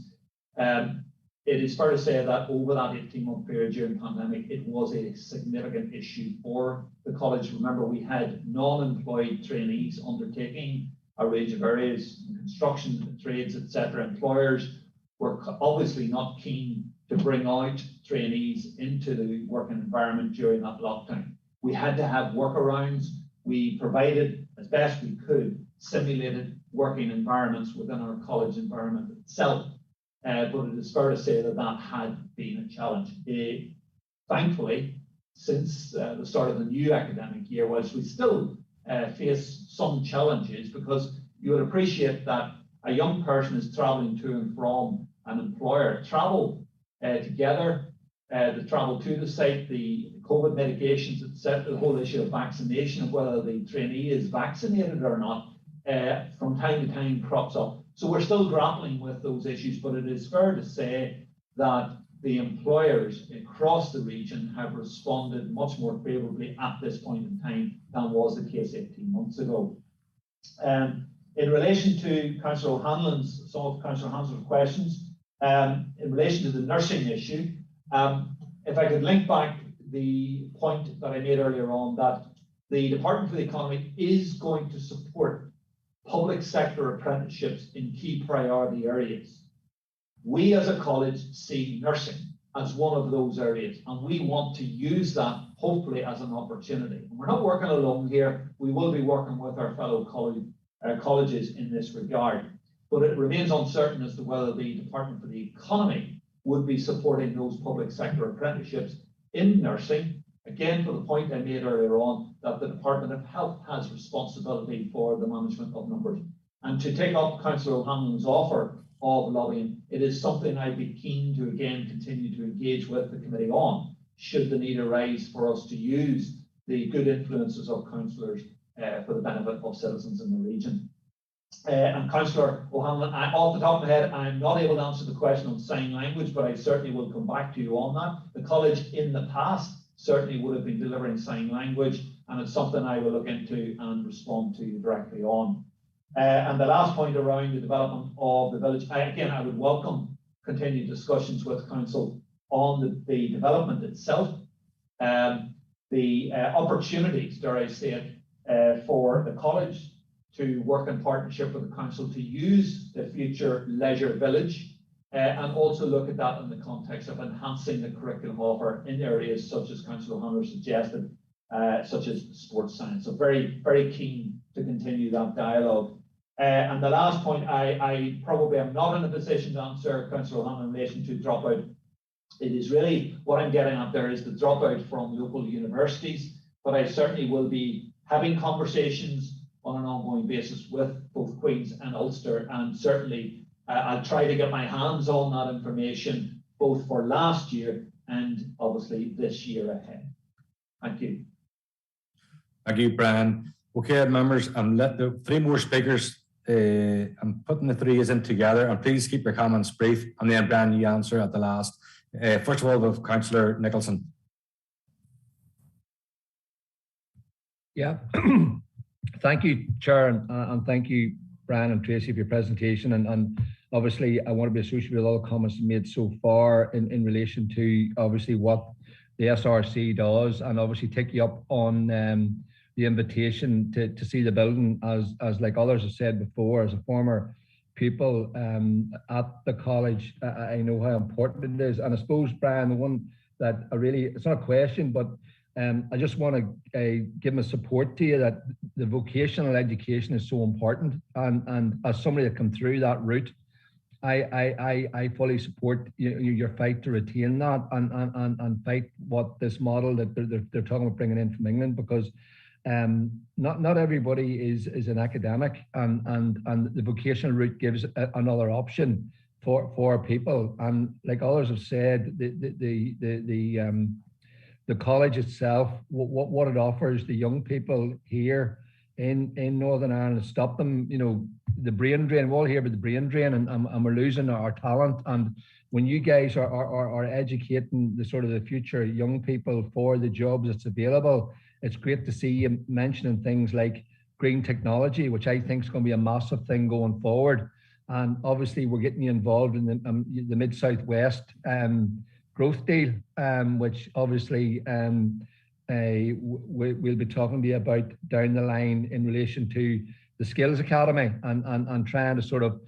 it is fair to say that over that 18-month period during the pandemic, it was a significant issue for the college. Remember, we had non-employed trainees undertaking a range of areas, construction, trades, etc. Employers were obviously not keen to bring out trainees into the working environment during that lockdown. We had to have workarounds. We provided, as best we could, simulated working environments within our college environment itself. But it is fair to say that that had been a challenge. Thankfully, since the start of the new academic year, whilst we still face some challenges, because you would appreciate that a young person is travelling to and from an employer, travel together, the travel to the site, the COVID medications, etc., the whole issue of vaccination, of whether the trainee is vaccinated or not, from time to time crops up. So we're still grappling with those issues, but it is fair to say that the employers across the region have responded much more favourably at this point in time than was the case 18 months ago. In relation to Councillor O'Hanlon's, some of Councillor O'Hanlon's questions, in relation to the nursing issue, if I could link back the point that I made earlier on, that the Department for the Economy is going to support public sector apprenticeships in key priority areas. We as a college see nursing as one of those areas, and we want to use that hopefully as an opportunity. And we're not working alone here. We will be working with our fellow colleges in this regard. But it remains uncertain as to whether the Department for the Economy would be supporting those public sector apprenticeships in nursing. Again, for the point I made earlier on, that the Department of Health has responsibility for the management of numbers. And to take up Councillor O'Hanlon's offer of lobbying, it is something I'd be keen to again continue to engage with the committee on, should the need arise for us to use the good influences of councillors for the benefit of citizens in the region. And Councillor O'Hanlon, off the top of my head, I'm not able to answer the question on sign language, but I certainly will come back to you on that. The college in the past certainly would have been delivering sign language, and it's something I will look into and respond to you directly on. And the last point around the development of the village, again, I would welcome continued discussions with Council on the development itself, the opportunities, dare I say it, for the college to work in partnership with the council to use the future leisure village, and also look at that in the context of enhancing the curriculum offer in areas such as Councillor O'Hanlon suggested, such as sports science. So very, very keen to continue that dialogue. And the last point, I probably am not in a position to answer Councillor O'Hanlon in relation to dropout. It is really, what I'm getting at there is the dropout from local universities, but I certainly will be having conversations on an ongoing basis with both Queen's and Ulster, and certainly I'll try to get my hands on that information both for last year and obviously this year ahead. Thank you. Thank you, Brian. Okay, members, let the three more speakers, I'm putting the three in together, and please keep your comments brief, and then Brian, you answer at the last. First of all, with Councillor Nicholson. Yeah. Thank you, Chair, and thank you, Brian and Tracy, for your presentation. And obviously, I want to be associated with all the comments made so far in relation to obviously what the SRC does, and obviously take you up on the invitation to see the building. As like others have said before, as a former pupil at the college, I know how important it is. And I suppose, Brian, the one that I really, it's not a question, but I just want to give my support to you that the vocational education is so important, and as somebody that come through that route, I fully support your fight to retain that and fight what this model that they're talking about bringing in from England, because not everybody is an academic, and the vocational route gives another option for people. And like others have said, the college itself, what it offers the young people here in Northern Ireland, to stop them, the brain drain. We're all here about the brain drain, and we're losing our talent. And when you guys are educating the sort of the future young people for the jobs that's available, it's great to see you mentioning things like green technology, which I think is going to be a massive thing going forward. And obviously, we're getting you involved in the Mid-South-West growth deal, which obviously we'll be talking to you about down the line in relation to the Skills Academy, and trying to sort of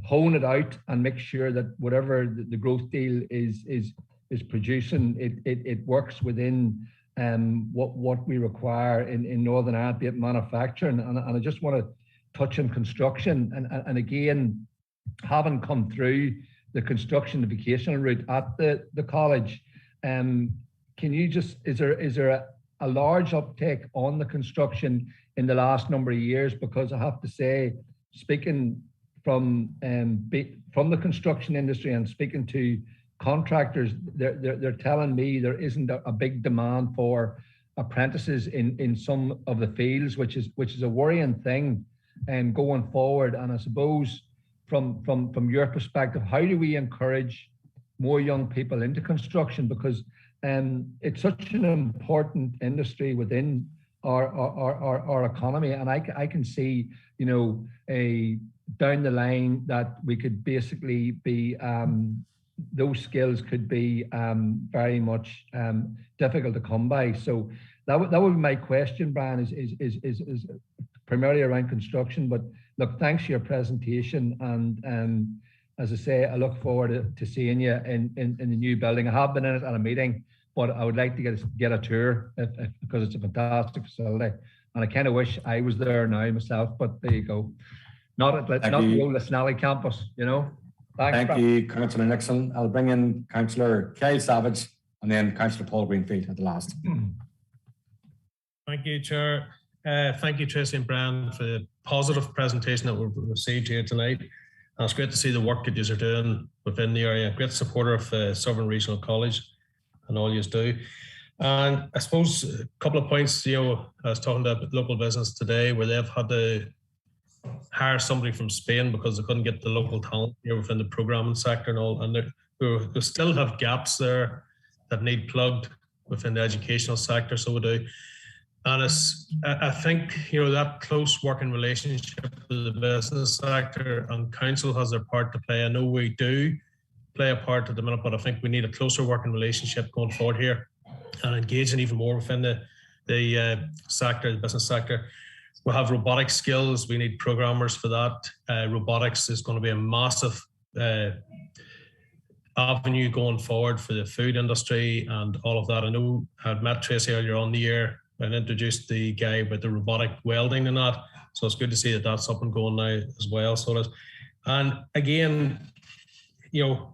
hone it out and make sure that whatever the growth deal is producing, it works within what we require in Northern Ireland, be it manufacturing. And I just want to touch on construction, and again, having come through the construction, the vocational route at the college, can you just, is there a large uptake on the construction in the last number of years? Because I have to say, speaking from the construction industry and speaking to contractors, they're telling me there isn't a big demand for apprentices in some of the fields, which is a worrying thing going forward. And I suppose from your perspective, how do we encourage more young people into construction? Because it's such an important industry within our economy, and I can see down the line that we could basically be those skills could be very much difficult to come by. So that would be my question, Brian, is primarily around construction. But look, thanks for your presentation, and as I say, I look forward to seeing you in the new building. I have been in it at a meeting, but I would like to get a tour because it's a fantastic facility, and I kind of wish I was there now myself. But there you go, not the old Snally campus, Thanks, Thank you, Councillor Nixon. I'll bring in Councillor Kyle Savage and then Councillor Paul Greenfield at the last. Thank you, Chair. Thank you, Tracy and Brian, for the positive presentation that we've received here tonight. And it's great to see the work that you are doing within the area. Great supporter of Southern Regional College and all you do. And I suppose a couple of points, I was talking about local business today where they've had to hire somebody from Spain because they couldn't get the local talent here within the programming sector and all. And we still have gaps there that need plugged within the educational sector, so we do. And I think, that close working relationship with the business sector and council has their part to play. I know we do play a part at the minute, but I think we need a closer working relationship going forward here and engaging even more within the sector, the business sector. We have robotic skills. We need programmers for that. Robotics is going to be a massive avenue going forward for the food industry and all of that. I know I had met Tracy earlier on the year and introduced the guy about the robotic welding and that. So it's good to see that that's up and going now as well. So it is. And again, your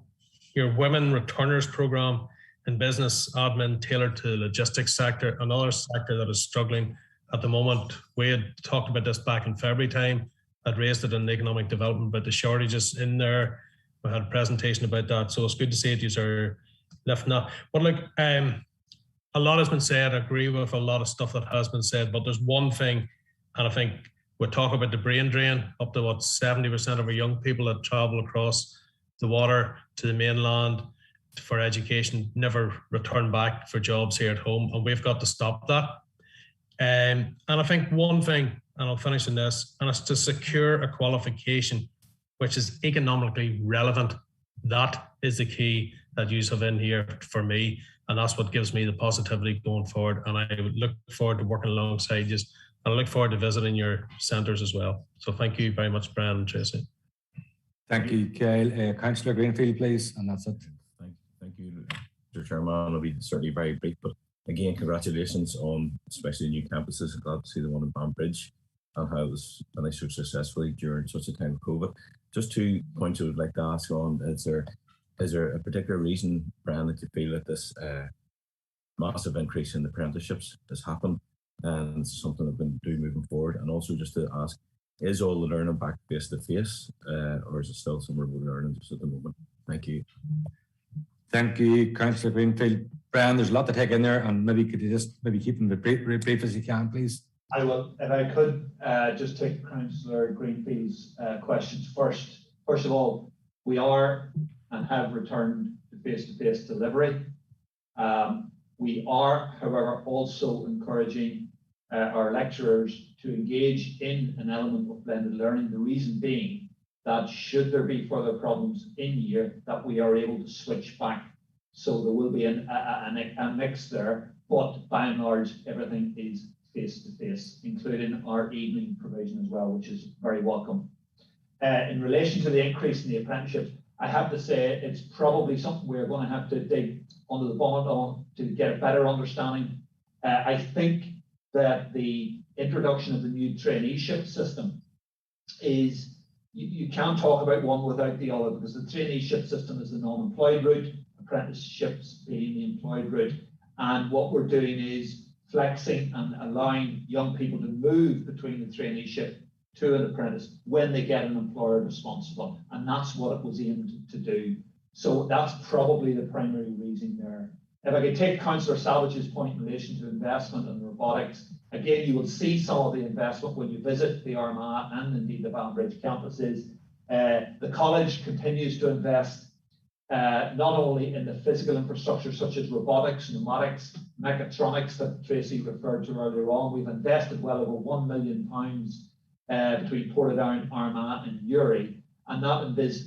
women returners program in business admin tailored to the logistics sector, another sector that is struggling at the moment. We had talked about this back in February time. I'd raised it in economic development about the shortages in there. We had a presentation about that. So it's good to see that you are lifting that. But look, a lot has been said. I agree with a lot of stuff that has been said, but there's one thing, and I think we talk about the brain drain, up to 70% of our young people that travel across the water to the mainland for education never return back for jobs here at home, and we've got to stop that. And I think one thing, and I'll finish on this, and it's to secure a qualification which is economically relevant. That is the key that you have in here for me, and that's what gives me the positivity going forward. And I would look forward to working alongside you. I look forward to visiting your centres as well. So thank you very much, Brian and Tracy. Thank you, Kyle. Councillor Greenfield, please, and that's it. Thank you, Mr. Chairman. I'll be certainly very brief, but again, congratulations on especially the new campuses. I'm glad to see the one in Banbridge and how it was finished so successfully during such a time of COVID. Just 2 points I would like to ask on. Is there a particular reason, Brian, that you feel that this massive increase in apprenticeships has happened, and it's something that we can do moving forward? And also just to ask, is all the learning back face to face, or is it still some remote learning just at the moment? Thank you. Thank you, Councillor Greenfield. Brian, there's a lot to take in there, and maybe could you just keep them as brief as you can, please? I will, if I could, just take Councillor Greenfield's questions first. First of all, we are and have returned to face-to-face delivery. We are, however, also encouraging our lecturers to engage in an element of blended learning. The reason being that should there be further problems in year, that we are able to switch back. So there will be a mix there, but by and large, everything is face-to-face, including our evening provision as well, which is very welcome. In relation to the increase in the apprenticeships, I have to say it's probably something we're going to have to dig under the bonnet on to get a better understanding. I think that the introduction of the new traineeship system is, you can't talk about one without the other, because the traineeship system is the non-employed route, apprenticeships being the employed route. And what we're doing is flexing and allowing young people to move between the traineeship to an apprentice when they get an employer responsible. And that's what it was aimed to do. So that's probably the primary reason there. If I could take Councillor Savage's point in relation to investment and robotics, again, you will see some of the investment when you visit the Armagh and indeed the Banbridge campuses. The college continues to invest not only in the physical infrastructure such as robotics, pneumatics, mechatronics that Tracy referred to earlier on. We've invested well over £1 million between Portadown, Armagh and Uri, and that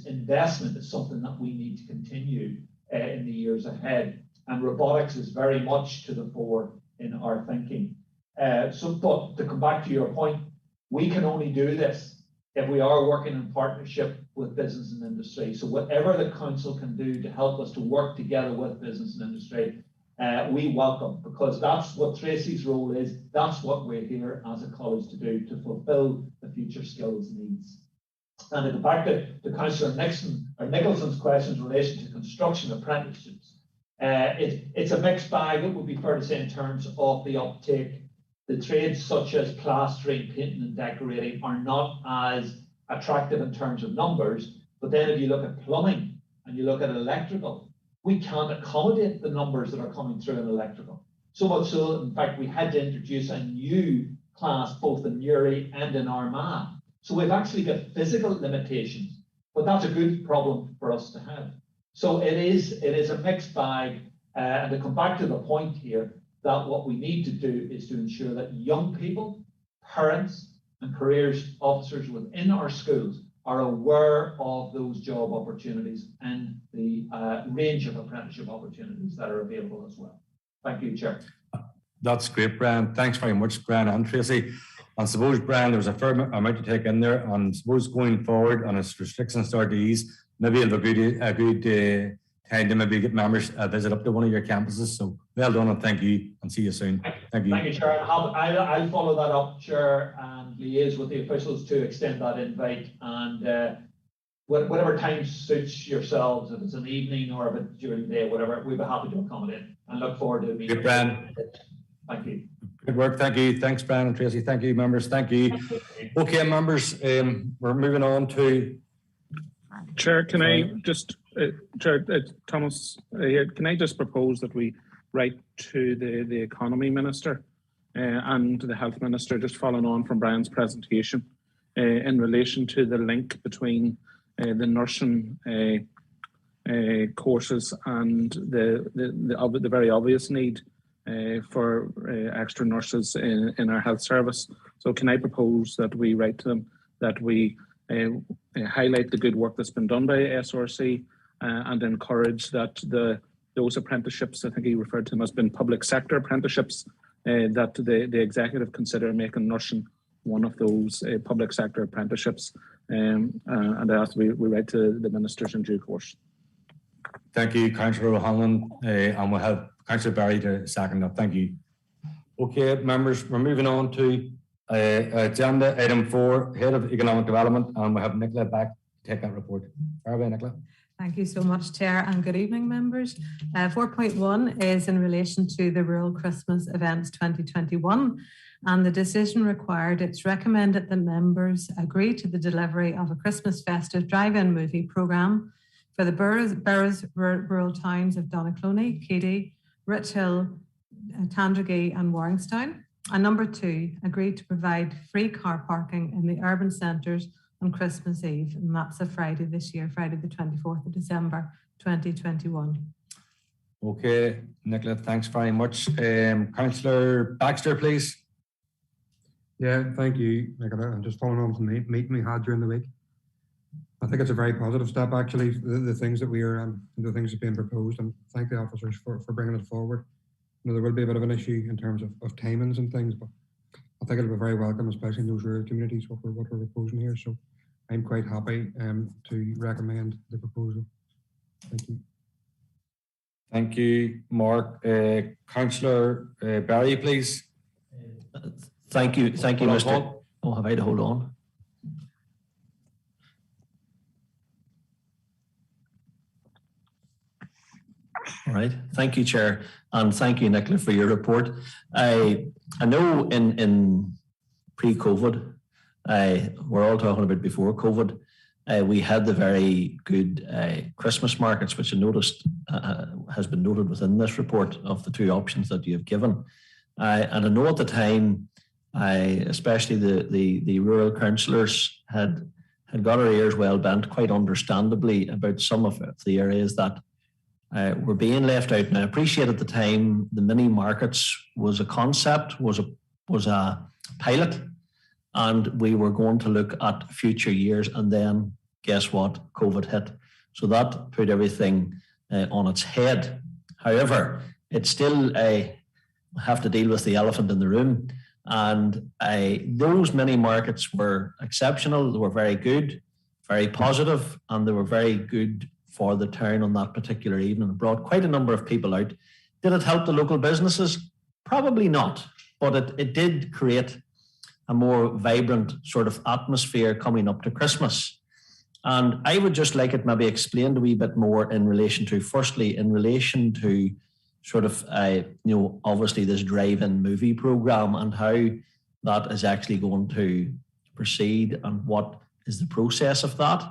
investment is something that we need to continue in the years ahead. And robotics is very much to the fore in our thinking. But to come back to your point, we can only do this if we are working in partnership with business and industry. So whatever the council can do to help us to work together with business and industry, we welcome, because that's what Tracy's role is. That's what we're here as a college to do, to fulfill the future skills needs. And to go back to Councillor Nicholson's questions in relation to construction apprenticeships, it's a mixed bag, it would be fair to say, in terms of the uptake. The trades such as plastering, painting and decorating are not as attractive in terms of numbers, but then if you look at plumbing and you look at electrical, we can't accommodate the numbers that are coming through in electrical. So much so, in fact, we had to introduce a new class both in Newry and in Armagh. So we've actually got physical limitations, but that's a good problem for us to have. So it is a mixed bag. And to come back to the point here, that what we need to do is to ensure that young people, parents, and careers officers within our schools are aware of those job opportunities and the range of apprenticeship opportunities that are available as well. Thank you, Chair. That's great, Brian. Thanks very much, Brian and Tracy. And suppose, Brian, there was a fair amount to take in there, and suppose going forward and as restrictions start to ease, maybe it'll be a good time to maybe get members visit up to one of your campuses. So well done, and thank you, and see you soon. Thank you. Thank you, Chair. I'll follow that up, Chair, and liaise with the officials to extend that invite. And whatever time suits yourselves, if it's an evening or if it's during the day, whatever, we'd be happy to accommodate. And look forward to meeting. Good, Brian. Thank you. Good work. Thank you. Thanks, Brian and Tracy. Thank you, members. Thank you. Okay, members, we're moving on to. Chair, can I just, Chair Thomas, can I just propose that we write to the Economy Minister and the Health Minister, just following on from Brian's presentation, in relation to the link between the nursing courses and the very obvious need for extra nurses in our health service. So can I propose that we write to them, that we highlight the good work that's been done by SRC and encourage that those apprenticeships, I think he referred to them as being public sector apprenticeships, that the executive consider making nursing one of those public sector apprenticeships, and I ask we write to the ministers in due course. Thank you, Councillor O'Hanlon, and we'll have Councillor Barry to second that. Thank you. Okay, members, we're moving on to agenda item 4, Head of Economic Development, and we have Nicola back to take that report. Farewell, Nicola. Thank you so much, Chair, and good evening, members. 4.1 is in relation to the Rural Christmas Events 2021, and the decision required, it's recommended that members agree to the delivery of a Christmas festive drive-in movie programme for the boroughs, rural towns of Donaghcloney, Keady, Rich Hill, Tandragee and Warringstown. And number 2, agree to provide free car parking in the urban centres on Christmas Eve, and that's a Friday this year, Friday the 24th of December 2021. Okay, Nicola, thanks very much. Councillor Baxter, please. Yeah, thank you, Nicola. I'm just following on from the meeting we had during the week. I think it's a very positive step, actually, the things that we are, the things that are being proposed, and thank the officers for bringing it forward. You know, there will be a bit of an issue in terms of timings and things, but I think it'll be very welcome, especially in those rural communities, what we're proposing here. So I'm quite happy to recommend the proposal. Thank you. Thank you, Mark. Councillor Barry, please. Thank you, Mr. Oh, have I to hold on? All right. Thank you, Chair, and thank you, Nicola, for your report. I know in pre-COVID, we're all talking about before COVID, we had the very good Christmas markets, which I noticed has been noted within this report of the 2 options that you have given. And I know at the time, especially the rural councillors had got our ears well bent, quite understandably, about some of the areas that were being left out. And I appreciate at the time the mini markets was a concept, was a pilot, and we were going to look at future years. And then guess what? COVID hit. So that put everything on its head. However, it's still have to deal with the elephant in the room. And those mini markets were exceptional. They were very good, very positive, and they were very good for the town on that particular evening. It brought quite a number of people out. Did it help the local businesses? Probably not, but it did create a more vibrant sort of atmosphere coming up to Christmas. And I would just like it maybe explained a wee bit more in relation to, firstly, in relation to sort of, obviously this drive-in movie program and how that is actually going to proceed and what is the process of that.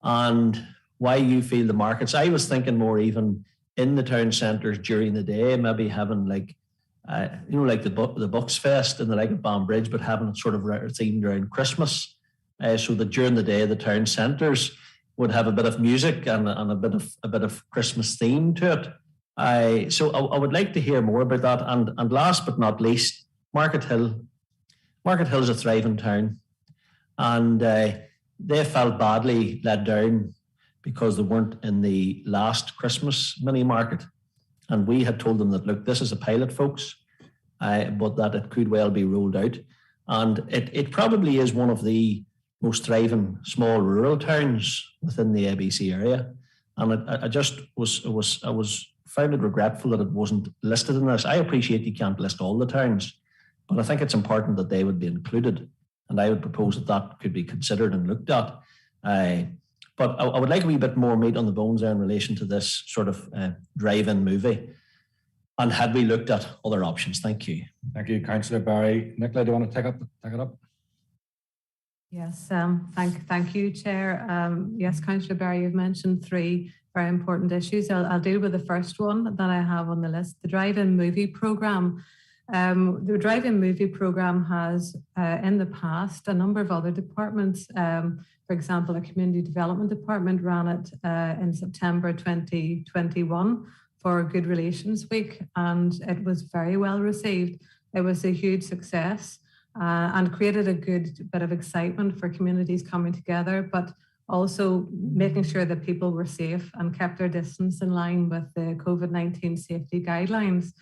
And why you feel the markets. I was thinking more even in the town centres during the day, maybe having like like the Bucks Fest and the like of Banbridge, but having it sort of themed around Christmas, so that during the day the town centres would have a bit of music and a bit of Christmas theme to it. So I would like to hear more about that. And last but not least, Market Hill. Market Hill is a thriving town, and they felt badly let down because they weren't in the last Christmas mini market. And we had told them that, look, this is a pilot, folks, but that it could well be rolled out. And it probably is one of the most thriving small rural towns within the ABC area. And I just found it regretful that it wasn't listed in this. I appreciate you can't list all the towns, but I think it's important that they would be included. And I would propose that could be considered and looked at. But I would like a wee bit more meat on the bones there in relation to this sort of drive-in movie. And had we looked at other options? Thank you. Thank you, Councillor Barry. Nicola, do you want to take it up? Yes, thank you, Chair. Yes, Councillor Barry, you've mentioned three very important issues. I'll deal with the first one that I have on the list, the drive-in movie programme. The drive-in movie programme has, in the past, a number of other departments. For example, a community development department ran it in September 2021 for Good Relations Week, and it was very well received. It was a huge success and created a good bit of excitement for communities coming together, but also making sure that people were safe and kept their distance in line with the COVID-19 safety guidelines.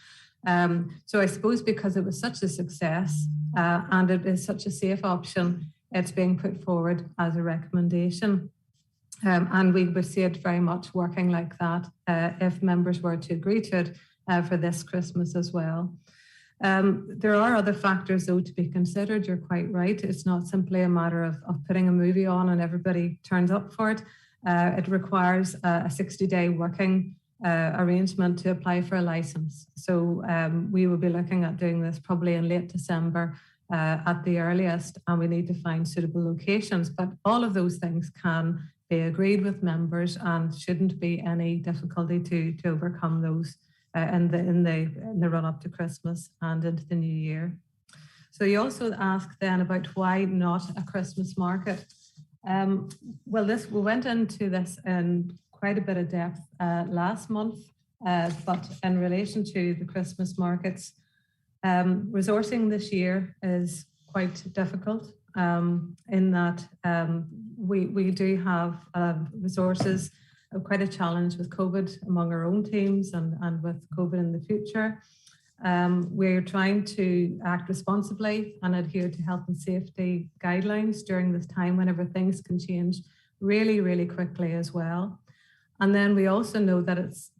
So I suppose because it was such a success and it is such a safe option, it's being put forward as a recommendation. And we would see it very much working like that if members were to agree to it for this Christmas as well. There are other factors, though, to be considered. You're quite right. It's not simply a matter of putting a movie on and everybody turns up for it. It requires a 60-day working arrangement to apply for a licence. So we will be looking at doing this probably in late December at the earliest, and we need to find suitable locations. But all of those things can be agreed with members and shouldn't be any difficulty to overcome those in the run up to Christmas and into the new year. So you also asked then about why not a Christmas market. Well, we went into this in quite a bit of depth last month, but in relation to the Christmas markets, resourcing this year is quite difficult in that we do have resources, quite a challenge with COVID among our own teams and with COVID in the future. We're trying to act responsibly and adhere to health and safety guidelines during this time whenever things can change really, really quickly as well. And then we also know that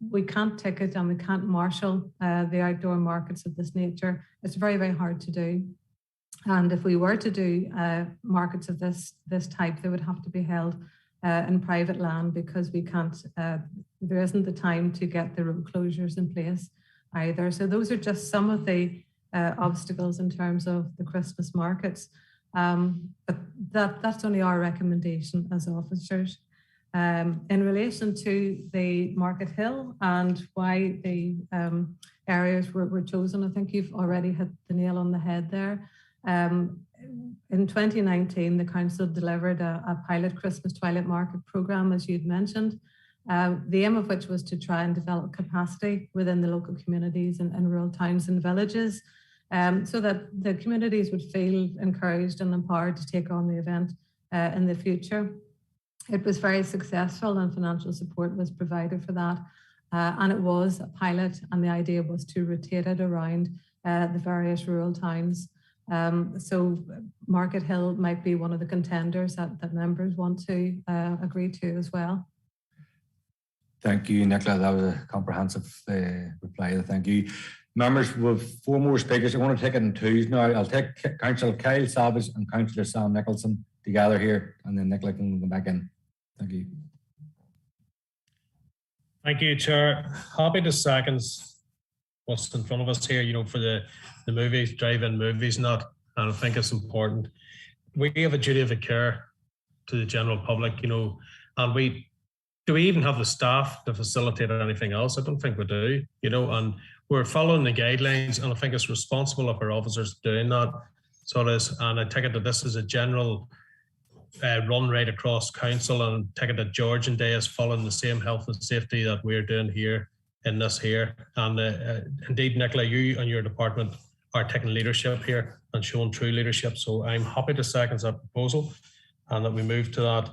we can't ticket and we can't marshal the outdoor markets of this nature. It's very, very hard to do. And if we were to do markets of this type, they would have to be held in private land because we can't, there isn't the time to get the road closures in place either. So those are just some of the obstacles in terms of the Christmas markets. But that's only our recommendation as officers. In relation to the Market Hill and why the areas were chosen, I think you've already hit the nail on the head there. In 2019, the council delivered a pilot Christmas Twilight Market programme, as you'd mentioned, the aim of which was to try and develop capacity within the local communities and rural towns and villages, so that the communities would feel encouraged and empowered to take on the event in the future. It was very successful and financial support was provided for that. And it was a pilot, and the idea was to rotate it around the various rural towns. So Market Hill might be one of the contenders that members want to agree to as well. Thank you, Nicola. That was a comprehensive reply. Thank you. Members, we have 4 more speakers. I want to take it in twos now. I'll take Councillor Kyle Savage and Councillor Sam Nicholson together here, and then Nicola can come back in. Thank you. Thank you, Chair. Happy to second what's in front of us here, for the movies, drive-in movies and that. And I think it's important. We have a duty of care to the general public, and do we even have the staff to facilitate anything else? I don't think we do, and we're following the guidelines, and I think it's responsible of our officers doing that. So it is, and I take it that this is a general run right across council, and take it that Georgian Day is following the same health and safety that we're doing here in this here. And indeed, Nicola, you and your department are taking leadership here and showing true leadership. So I'm happy to second that proposal, and that we move to that.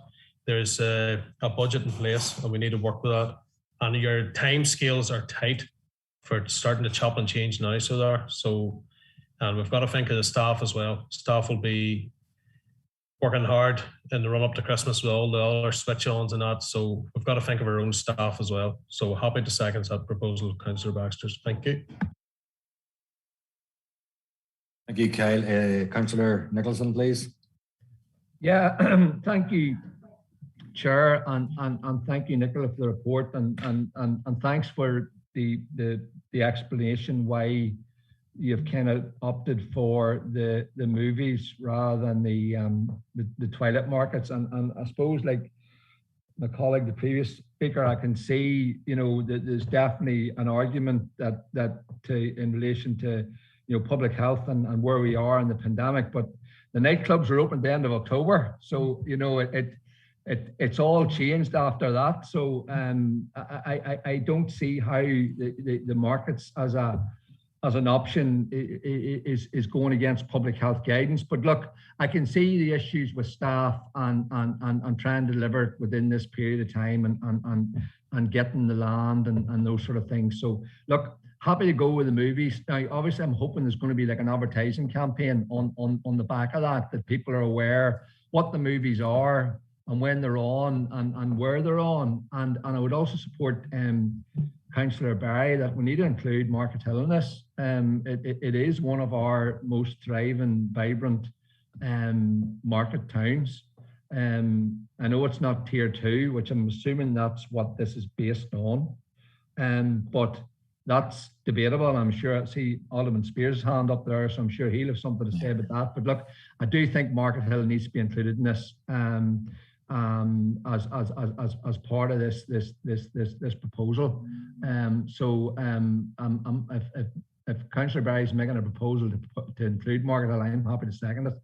There's a budget in place, and we need to work with that. And your time scales are tight for starting to chop and change now. So there. So, and we've got to think of the staff as well. Staff will be working hard in the run up to Christmas with all the other switch ons and that. So we've got to think of our own staff as well. So happy to second that proposal, Councillor Baxter. Thank you. Thank you, Kyle. Councillor Nicholson, please. Yeah, thank you, Chair, and thank you, Nicola, for the report, and thanks for the explanation why you've kind of opted for the movies rather than the toilet markets. And I suppose, like my colleague, the previous speaker, I can see, you know, that there's definitely an argument that in relation to, you know, public health and where we are in the pandemic. But the nightclubs are open at the end of October, so you know it's all changed after that. So I don't see how the markets as an option is going against public health guidance. But look, I can see the issues with staff and trying to deliver within this period of time and getting the land and those sort of things. So look, happy to go with the movies. Now, obviously, I'm hoping there's going to be like an advertising campaign on the back of that people are aware what the movies are and when they're on and where they're on. And I would also support Councillor Barry that we need to include Market Hill in this. It is one of our most thriving, vibrant market towns. I know it's not tier 2, which I'm assuming that's what this is based on. But that's debatable. I'm sure I see Alderman Spears' hand up there, so I'm sure he'll have something to say about that. But look, I do think Market Hill needs to be included in this as part of this proposal. If Councillor Barry is making a proposal to include Market Hill, I'm happy to second it.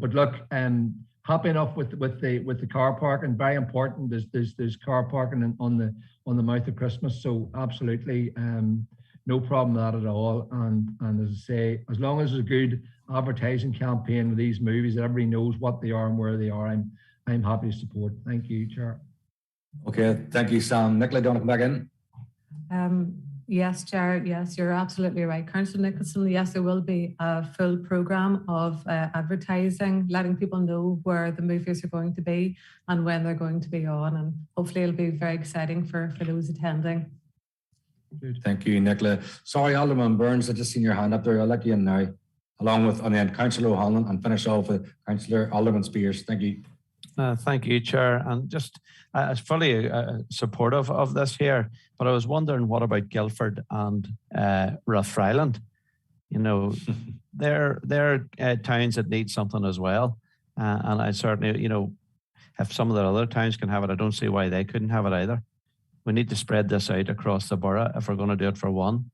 But look, happy enough with the car parking. Very important. There's car parking on the mouth of Christmas. So absolutely, no problem with that at all. And as I say, as long as there's a good advertising campaign with these movies that everybody knows what they are and where they are, I'm happy to support. Thank you, Chair. Okay, thank you, Sam. Nicola, do you want to come back in? Yes, Chair. Yes, you're absolutely right. Councillor Nicholson, yes, there will be a full programme of advertising, letting people know where the movies are going to be and when they're going to be on. And hopefully it'll be very exciting for those attending. Good. Thank you, Nicola. Sorry, Alderman Burns, I just seen your hand up there. I'll let you in now, along with, and then Councillor O'Hanlon, and finish off with Councillor Alderman Spears. Thank you. Thank you, Chair. And just fully supportive of this here, but I was wondering, what about Guildford and Rathfriland? You know, they're towns that need something as well. And I certainly, you know, if some of the other towns can have it, I don't see why they couldn't have it either. We need to spread this out across the borough if we're going to do it for one.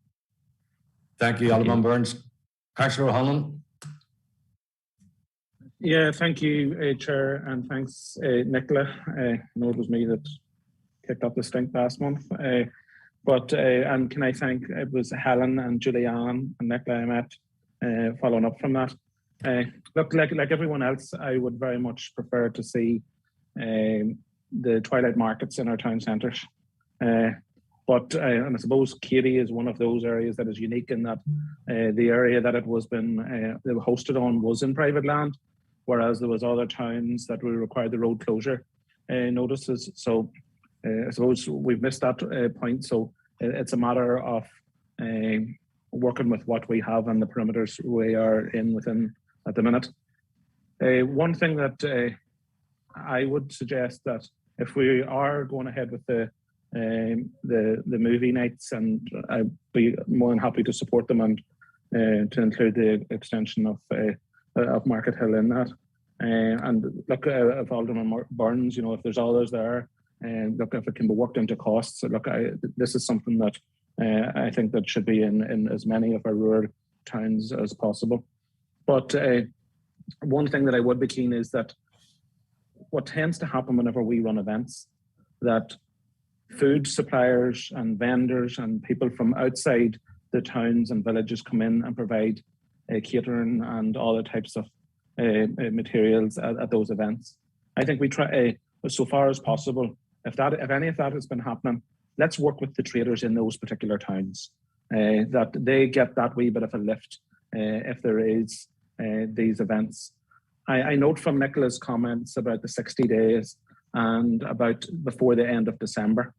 Thank you, Alderman Burns. Councillor O'Hanlon. Yeah, thank you, Chair, and thanks, Nicola. I know it was me that kicked up the stink last month. And can I thank, it was Helen and Julianne and Nicola I met following up from that. Look, like everyone else, I would very much prefer to see the twilight markets in our town centres. And I suppose Katie is one of those areas that is unique in that the area that it was been hosted on was in private land, whereas there was other towns that will require the road closure notices. So I suppose we've missed that point. So it's a matter of working with what we have and the perimeters we are within at the minute. One thing that I would suggest, that if we are going ahead with the movie nights, and I'd be more than happy to support them and to include the extension of Market Hill in that. And look, if Alderman Burns, you know, if there's others there, and look, if it can be worked into costs, look, this is something that I think that should be in as many of our rural towns as possible. But one thing that I would be keen is that what tends to happen whenever we run events, that food suppliers and vendors and people from outside the towns and villages come in and provide catering and all the types of materials at those events. I think we try, so far as possible, if any of that has been happening, let's work with the traders in those particular towns, that they get that wee bit of a lift if there is these events. I note from Nicola's comments about the 60 days and about before the end of December.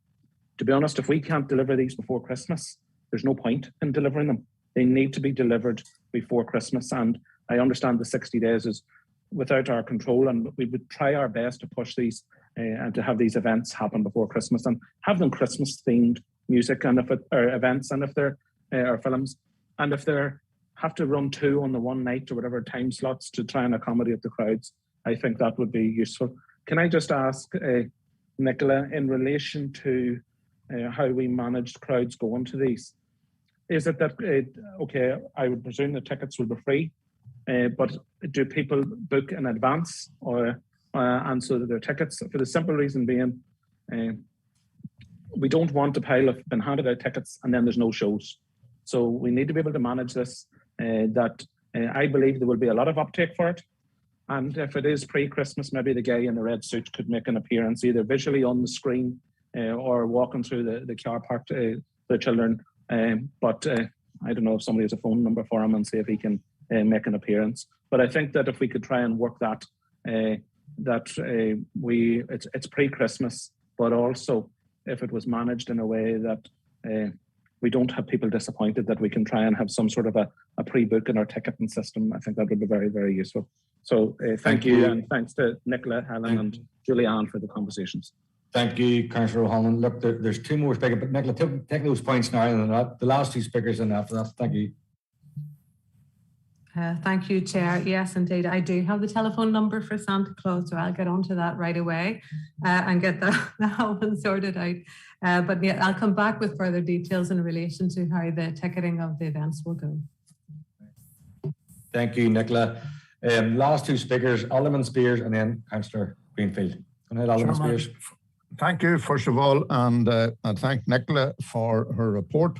To be honest, if we can't deliver these before Christmas, there's no point in delivering them. They need to be delivered before Christmas. And I understand the 60 days is without our control, and we would try our best to push these and to have these events happen before Christmas and have them Christmas themed music and or events, and if they're or films, and if they're have to run 2 on the one night or whatever time slots to try and accommodate the crowds, I think that would be useful. Can I just ask Nicola, in relation to how we managed crowds going to these, is it that, okay, I would presume the tickets will be free, but do people book in advance or and so that their tickets, for the simple reason being, we don't want a pile of been handed out tickets and then there's no shows. So we need to be able to manage this, that I believe there will be a lot of uptake for it. And if it is pre-Christmas, maybe the guy in the red suit could make an appearance either visually on the screen or walking through the car park to the children. But I don't know if somebody has a phone number for him and see if he can make an appearance. But I think that if we could try and work that, it's pre-Christmas, but also if it was managed in a way that we don't have people disappointed, that we can try and have some sort of a pre-book in our ticketing system, I think that would be very, very useful. So thank you, and thanks to Nicola, Helen, and Julianne for the conversations. Thank you, Councillor O'Hanlon. Look, there's 2 more speakers, but Nicola, take those points now, and the last 2 speakers, and after that, thank you. Thank you, Chair. Yes, indeed. I do have the telephone number for Santa Claus, so I'll get onto that right away and get that one sorted out. But yeah, I'll come back with further details in relation to how the ticketing of the events will go. Thank you, Nicola. Last 2 speakers, Alderman Spears and then Councillor Greenfield. Go ahead, Alderman Spears. Thank you, first of all, and thank Nicola for her report.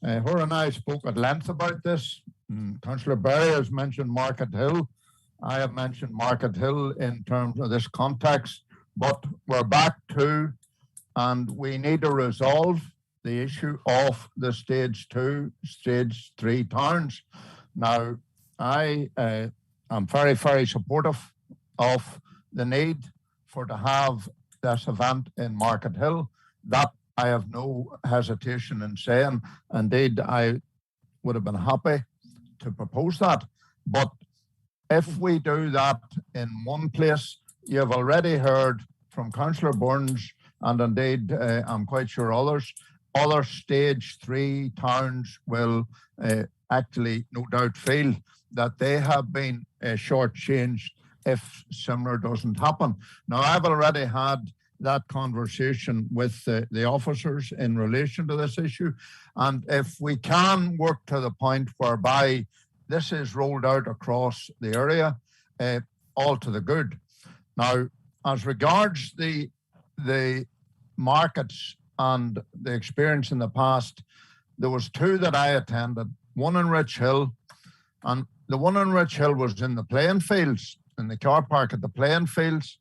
Her and I spoke at length about this. Councillor Barry has mentioned Market Hill. I have mentioned Market Hill in terms of this context, but we're back to, and we need to resolve the issue of the stage 2, stage 3 towns. Now, I am very, very supportive of the need to have this event in Market Hill. That I have no hesitation in saying. Indeed, I would have been happy to propose that. But if we do that in one place, you've already heard from Councillor Burns, and indeed I'm quite sure other stage 3 towns will actually no doubt feel that they have been shortchanged if similar doesn't happen. Now, I've already had that conversation with the officers in relation to this issue. And if we can work to the point whereby this is rolled out across the area, all to the good. Now, as regards the markets and the experience in the past, there was 2 that I attended, one in Rich Hill, and the one in Rich Hill was in the playing fields, in the car park at the playing fields,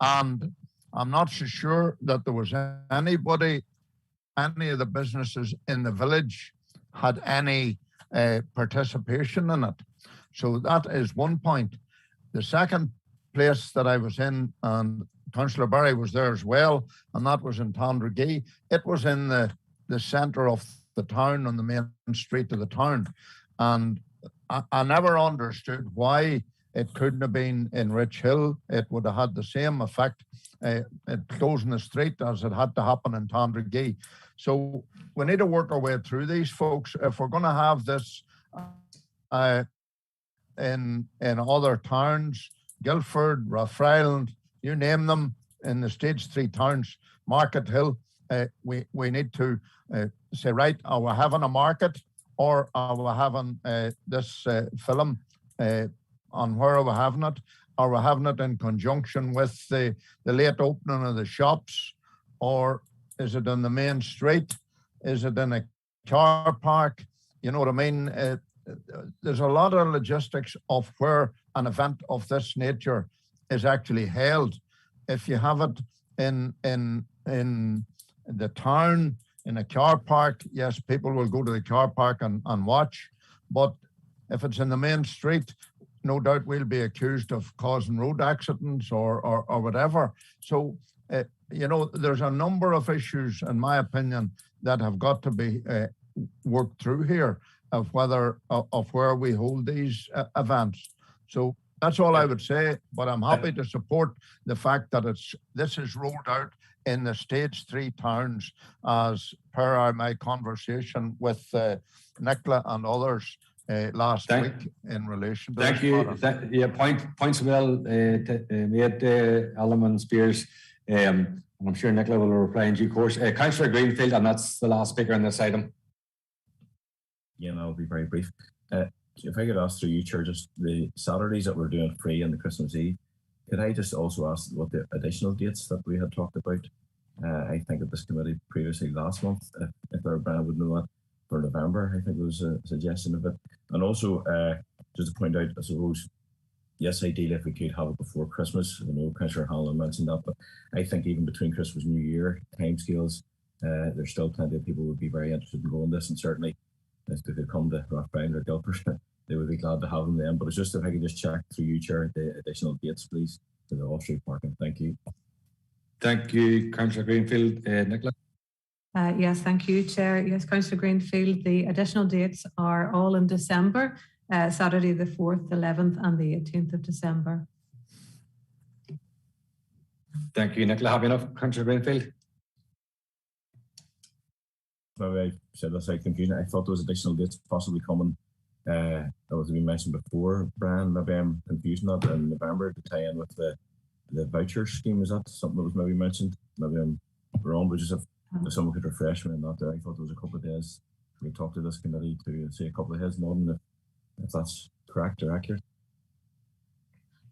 and I'm not so sure that there was any of the businesses in the village had any participation in it. So that is one point. The second place that I was in, and Councillor Barry was there as well, and that was in Tandregee. It was in the centre of the town, on the main street of the town. And I never understood why it couldn't have been in Rich Hill. It would have had the same effect closing the street as it had to happen in Tandregee. So we need to work our way through these, folks. If we're going to have this in other towns, Guildford, Rathfriland, you name them, in the stage 3 towns, Market Hill, we need to say, right, are we having a market, or are we having this film, on where are we having it? Are we having it in conjunction with the late opening of the shops, or is it in the main street? Is it in a car park? You know what I mean? There's a lot of logistics of where an event of this nature is actually held. If you have it in the town, in a car park, yes, people will go to the car park and watch. But if it's in the main street, no doubt we'll be accused of causing road accidents or whatever. So, you know, there's a number of issues, in my opinion, that have got to be worked through here of where we hold these events. So that's all I would say, but I'm happy to support the fact that this is rolled out in the stage 3 towns, as per my conversation with Nicola and others last week in relation to Thank you. Yeah, points well made, Alderman Spears. I'm sure Nicola will reply in due course. Councillor Greenfield, and that's the last speaker on this item. Yeah, and I'll be very brief. If I could ask through you, Chair, just the Saturdays that we're doing free and the Christmas Eve, could I just also ask what the additional dates that we had talked about? I think at this committee previously last month, if our Brian would know that, for November, I think there was a suggestion of it. And also, just to point out, I suppose, yes, ideally if we could have it before Christmas. I know Councillor Hanlon mentioned that, but I think even between Christmas and New Year timescales, there's still plenty of people who would be very interested in going this, and certainly if they could come to Rathfriland or Guildford, they would be glad to have them then. But it's just if I could just check through you, Chair, the additional dates, please, for the off-street parking. Thank you. Thank you, Councillor Greenfield. Nicola? Yes, thank you, Chair. Yes, Councillor Greenfield, the additional dates are all in December, Saturday the 4th, 11th and the 18th of December. Thank you, Nicola. Happy enough, Councillor Greenfield? Maybe I said that's like confusing. I thought those additional dates possibly coming, that was been mentioned before, Brian. Maybe I'm confusing that in November to tie in with the voucher scheme. Is that something that was maybe mentioned? Maybe I'm wrong, but just if someone could refresh me on that there. I thought there was a couple of days we talked to this committee to see a couple of heads nodding if that's correct or accurate.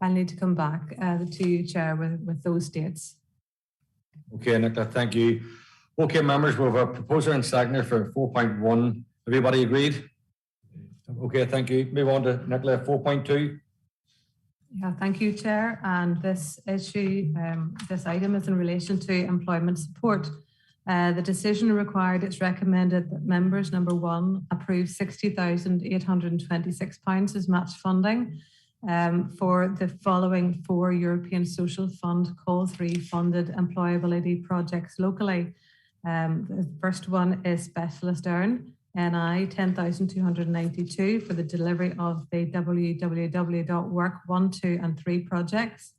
I'll need to come back to you, Chair, with those dates. Okay, Nicola, thank you. Okay, members, we have a proposer and seconder for 4.1. Everybody agreed? Okay, thank you. Move on to Nicola, 4.2. Yeah, thank you, Chair. And this issue, this item is in relation to employment support. The decision required, it's recommended that members, number 1, approve £60,826 as match funding for the following 4 European Social Fund Call 3 funded employability projects locally. The first one is Specialist Earn, NI 10,292 for the delivery of the www.work 1, 2 and 3 projects.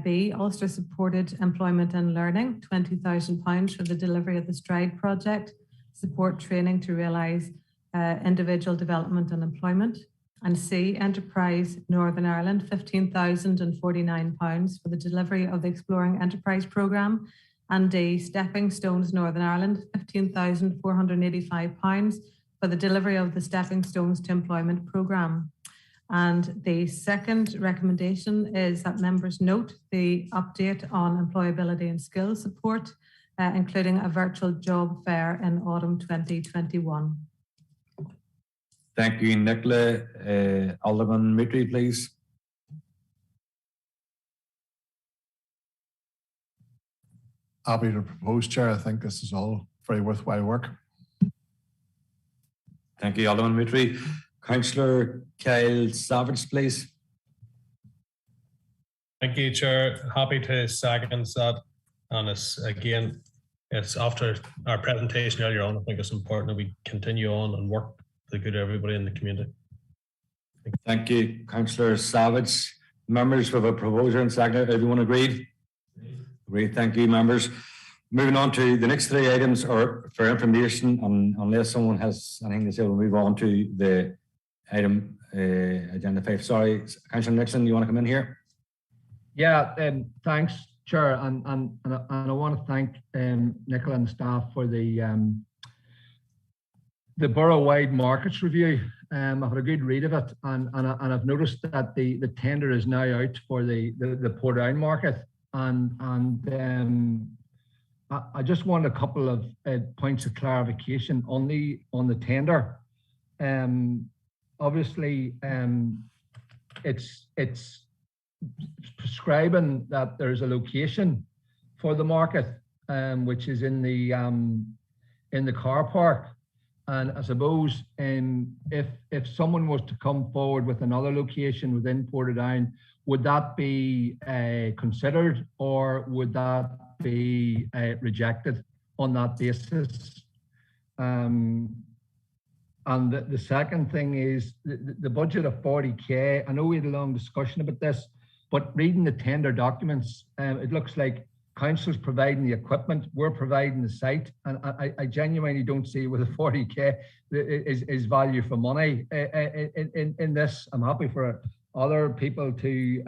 B, Ulster Supported Employment and Learning, £20,000 for the delivery of the Stride project, support training to realise individual development and employment. And C, Enterprise Northern Ireland, £15,049 for the delivery of the Exploring Enterprise programme. And D, Stepping Stones Northern Ireland, £15,485 for the delivery of the Stepping Stones to Employment programme. And the second recommendation is that members note the update on employability and skills support, including a virtual job fair in autumn 2021. Thank you, Nicola. Alderman Mitri, please. Happy to propose, Chair. I think this is all very worthwhile work. Thank you, Alderman Mitri. Councillor Kyle Savage, please. Thank you, Chair. Happy to second that. And it's after our presentation earlier on. I think it's important that we continue on and work for the good of everybody in the community. Thank you, Councillor Savage. Members, we have a proposer and seconder. Everyone agreed? Great, thank you, members. Moving on to the next 3 items are for information, unless someone has anything to say, we'll move on to the item agenda 5. Sorry, Councillor Nixon, you want to come in here? Yeah, thanks, Chair, and I want to thank Nicola and staff for the the borough-wide markets review. I've had a good read of it, and I've noticed that the tender is now out for the Portadown market, and I just want a couple of points of clarification on the tender. Obviously, it's prescribing that there's a location for the market, which is in the car park. And I suppose if someone was to come forward with another location within Portadown, would that be considered, or would that be rejected on that basis? And the second thing is the budget of 40K. I know we had a long discussion about this, but reading the tender documents, it looks like council's providing the equipment, we're providing the site, and I genuinely don't see where the 40K is value for money in this. I'm happy for other people to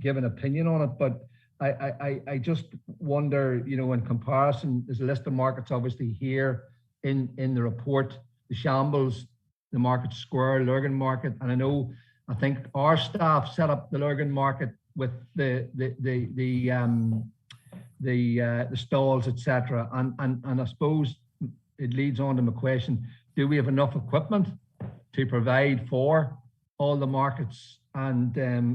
give an opinion on it, but I just wonder, you know, in comparison, there's a list of markets obviously here in the report, the Shambles, the Market Square, Lurgan Market, and I think our staff set up the Lurgan Market with the stalls, etc. And I suppose it leads on to my question: do we have enough equipment to provide for all the markets? And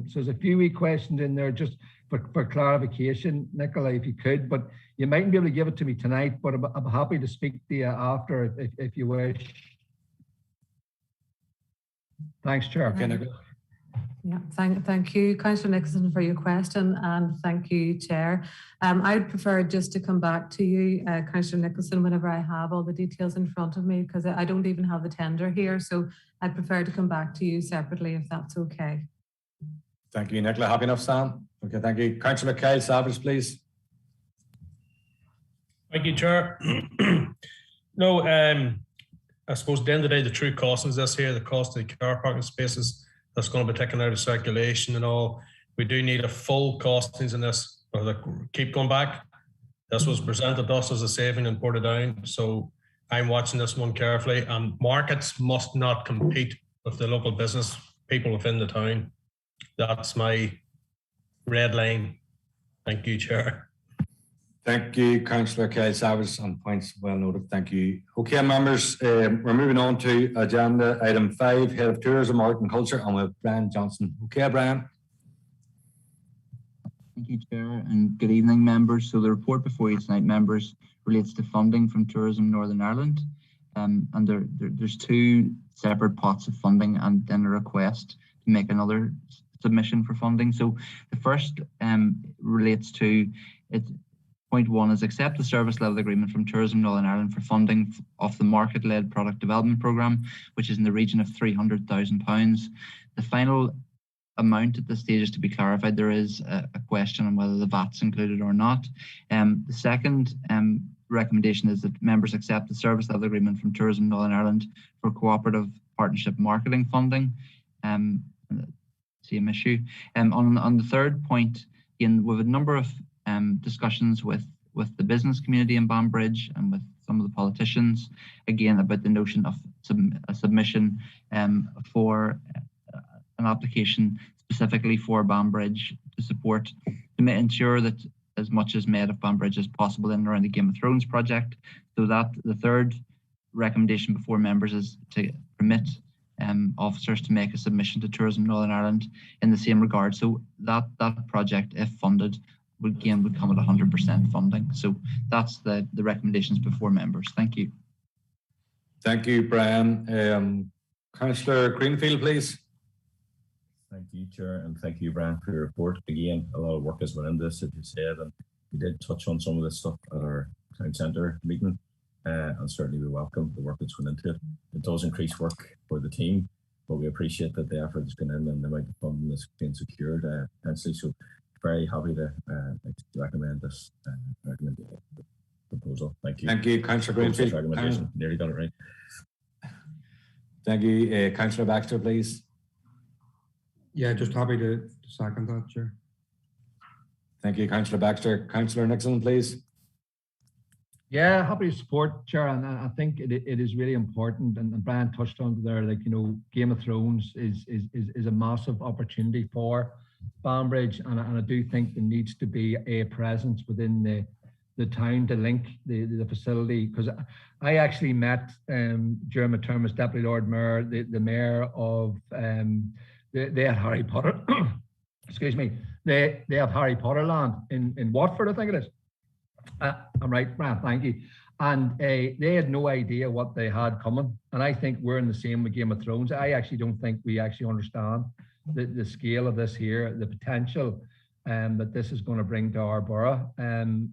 so there's a few wee questions in there just for clarification, Nicola, if you could. But you mightn't be able to give it to me tonight, but I'm happy to speak to you after if you wish. Thanks, Chair. Okay, Nicola. Yeah, thank you, Councillor Nicholson, for your question, and thank you, Chair. I'd prefer just to come back to you, Councillor Nicholson, whenever I have all the details in front of me, because I don't even have the tender here, so I'd prefer to come back to you separately if that's okay. Thank you, Nicola. Happy enough, Sam? Okay, thank you. Councillor Kyle Savage, please. Thank you, Chair. No, I suppose at the end of the day, the true cost is this here, the cost of the car parking spaces that's going to be taken out of circulation and all. We do need a full costings in this. Keep going back. This was presented to us as a saving in Portadown, so I'm watching this one carefully. And markets must not compete with the local business people within the town. That's my red line. Thank you, Chair. Thank you, Councillor Kyle Savage, on points well noted. Thank you. Okay, members, we're moving on to agenda item 5, Head of Tourism, Art and Culture, and with Brian Johnson. Okay, Brian. Thank you, Chair, and good evening, members. So the report before you tonight, members, relates to funding from Tourism Northern Ireland. And there's two separate pots of funding and then a request to make another submission for funding. So the first relates to it. Point 1 is accept the service level agreement from Tourism Northern Ireland for funding of the market-led product development programme, which is in the region of £300,000. The final amount at this stage is to be clarified. There is a question on whether the VAT's included or not. The second recommendation is that members accept the service level agreement from Tourism Northern Ireland for cooperative partnership marketing funding. Same issue. On the third point, we have a number of discussions with the business community in Banbridge and with some of the politicians, again, about the notion of a submission for an application specifically for Banbridge to support, to ensure that as much is made of Banbridge as possible in and around the Game of Thrones project. So that the third recommendation before members is to permit officers to make a submission to Tourism Northern Ireland in the same regard. So that project, if funded, would come at 100% funding. So that's the recommendations before members. Thank you. Thank you, Brian. Councillor Greenfield, please. Thank you, Chair, and thank you, Brian, for your report. Again, a lot of work has went into this, as you said, and we did touch on some of this stuff at our town centre meeting, and certainly we welcome the work that's went into it. It does increase work for the team, but we appreciate that the effort has gone in and the amount of funding that's been secured potentially. So very happy to recommend this proposal. Thank you. Thank you, Councillor Greenfield. Nearly got it right. Thank you, Councillor Baxter, please. Yeah, just happy to second that, Chair. Thank you, Councillor Baxter. Councillor Nixon, please. Yeah, happy to support, Chair, and I think it is really important. And Brian touched on there, like, you know, Game of Thrones is a massive opportunity for Banbridge, and I do think there needs to be a presence within the town to link the facility. Because I actually met during my term as Deputy Lord Mayor, the Mayor of they had Harry Potter. Excuse me, they have Harry Potter Land in Watford, I think it is. I'm right, Brian, thank you. And they had no idea what they had coming. And I think we're in the same with Game of Thrones. I actually don't think we actually understand the scale of this here, the potential that this is going to bring to our borough. And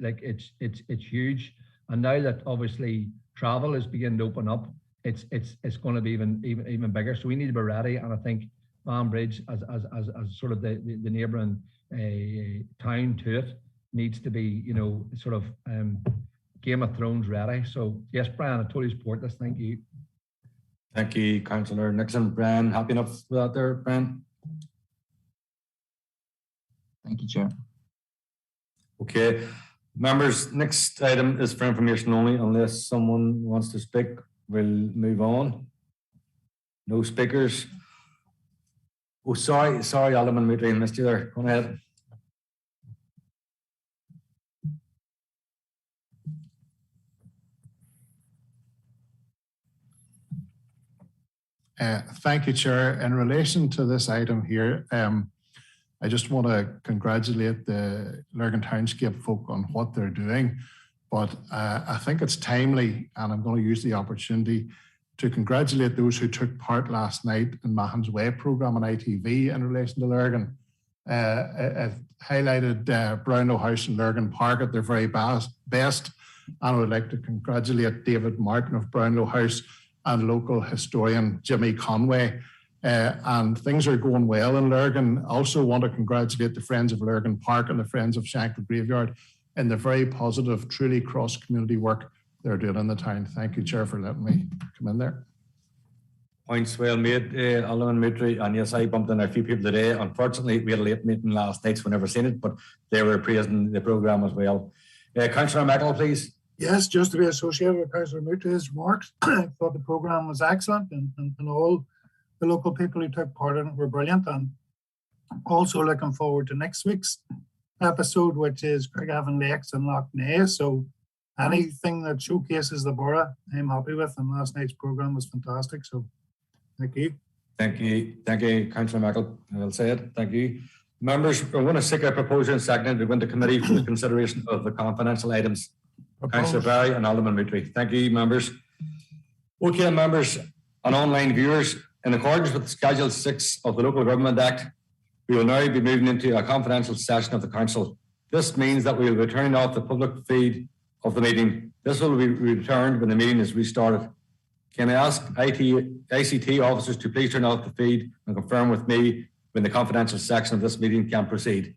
like it's huge. And now that obviously travel is beginning to open up, it's going to be even bigger. So we need to be ready. And I think Banbridge as sort of the neighbouring town to it needs to be, you know, sort of Game of Thrones ready. So yes, Brian, I totally support this. Thank you. Thank you, Councillor Nixon. Brian, happy enough with that there, Brian? Thank you, Chair. Okay, members, next item is for information only. Unless someone wants to speak, we'll move on. No speakers. Oh, sorry, Alderman Moodley, missed you there. Go ahead. Thank you, Chair. In relation to this item here, I just want to congratulate the Lurgan Townscape folk on what they're doing, but I think it's timely, and I'm going to use the opportunity to congratulate those who took part last night in Mahon's Way programme on ITV in relation to Lurgan. I've highlighted Brownlow House and Lurgan Park at their very best, and I would like to congratulate David Martin of Brownlow House and local historian Jimmy Conway. And things are going well in Lurgan. Also want to congratulate the Friends of Lurgan Park and the Friends of Shankle Graveyard in the very positive, truly cross-community work they're doing in the town. Thank you, Chair, for letting me come in there. Points well made, Alderman Moodley. And yes, I bumped in a few people today. Unfortunately, we had a late meeting last night, so we never seen it, but they were praising the programme as well. Councillor Michael, please. Yes, just to be associated with Councillor Moodley's remarks, I thought the programme was excellent, and all the local people who took part in it were brilliant. And also looking forward to next week's episode, which is Craigavon Lakes and Loch Ness. So anything that showcases the borough, I'm happy with. And last night's programme was fantastic. So thank you. Thank you, Councillor Michael. I'll say it. Thank you. Members, I want to seek a proposal and second to go into committee for the consideration of the confidential items. Councillor Barry and Alderman Moodley. Thank you, members. Okay, members and online viewers, in accordance with Schedule 6 of the Local Government Act, we will now be moving into a confidential session of the Council. This means that we will be turning off the public feed of the meeting. This will be returned when the meeting is restarted. Can I ask ICT officers to please turn off the feed and confirm with me when the confidential section of this meeting can proceed?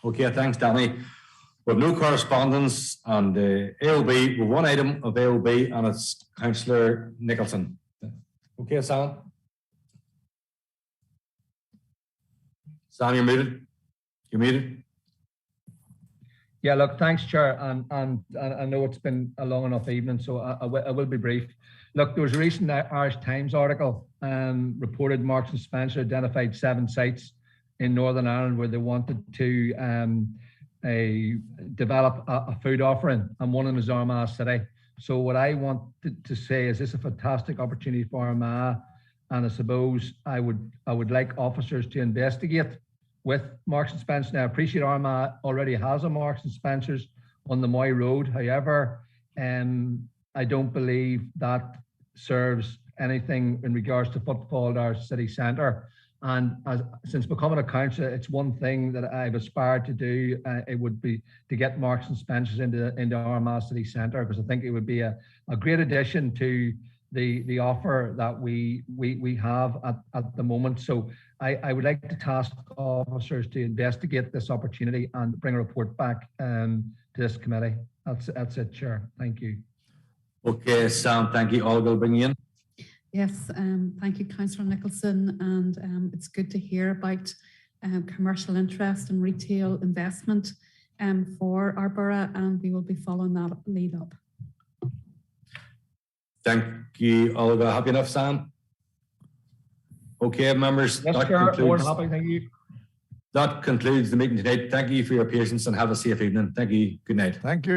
Okay, thanks, Danny. We have no correspondence on the AOB. We have one item of AOB and it's Councillor Nicholson. Okay, Sam? Sam, you're muted. You're muted. Yeah, look, thanks, Chair. And I know it's been a long enough evening, so I will be brief. Look, there was a recent Irish Times article reported Marks and Spencer identified 7 sites in Northern Ireland where they wanted to develop a food offering, and one of them is Armagh City. So what I want to say is this is a fantastic opportunity for Armagh, and I suppose I would like officers to investigate with Marks and Spencer. Now, I appreciate Armagh already has a Marks and Spencer's on the Moy Road. However, I don't believe that serves anything in regards to footfall to our city centre. And since becoming a councillor, it's one thing that I've aspired to do. It would be to get Marks and Spencer's into Armagh city centre, because I think it would be a great addition to the offer that we have at the moment. So I would like to task officers to investigate this opportunity and bring a report back to this committee. That's it, Chair. Thank you. Okay, Sam, thank you. Olga will bring you in. Yes, thank you, Councillor Nicholson, and it's good to hear about commercial interest and retail investment for our borough, and we will be following that lead up. Thank you, Olga. Happy enough, Sam? Okay, members. Yes, Chair, more than happy, thank you. That concludes the meeting tonight. Thank you for your patience and have a safe evening. Thank you. Good night. Thank you.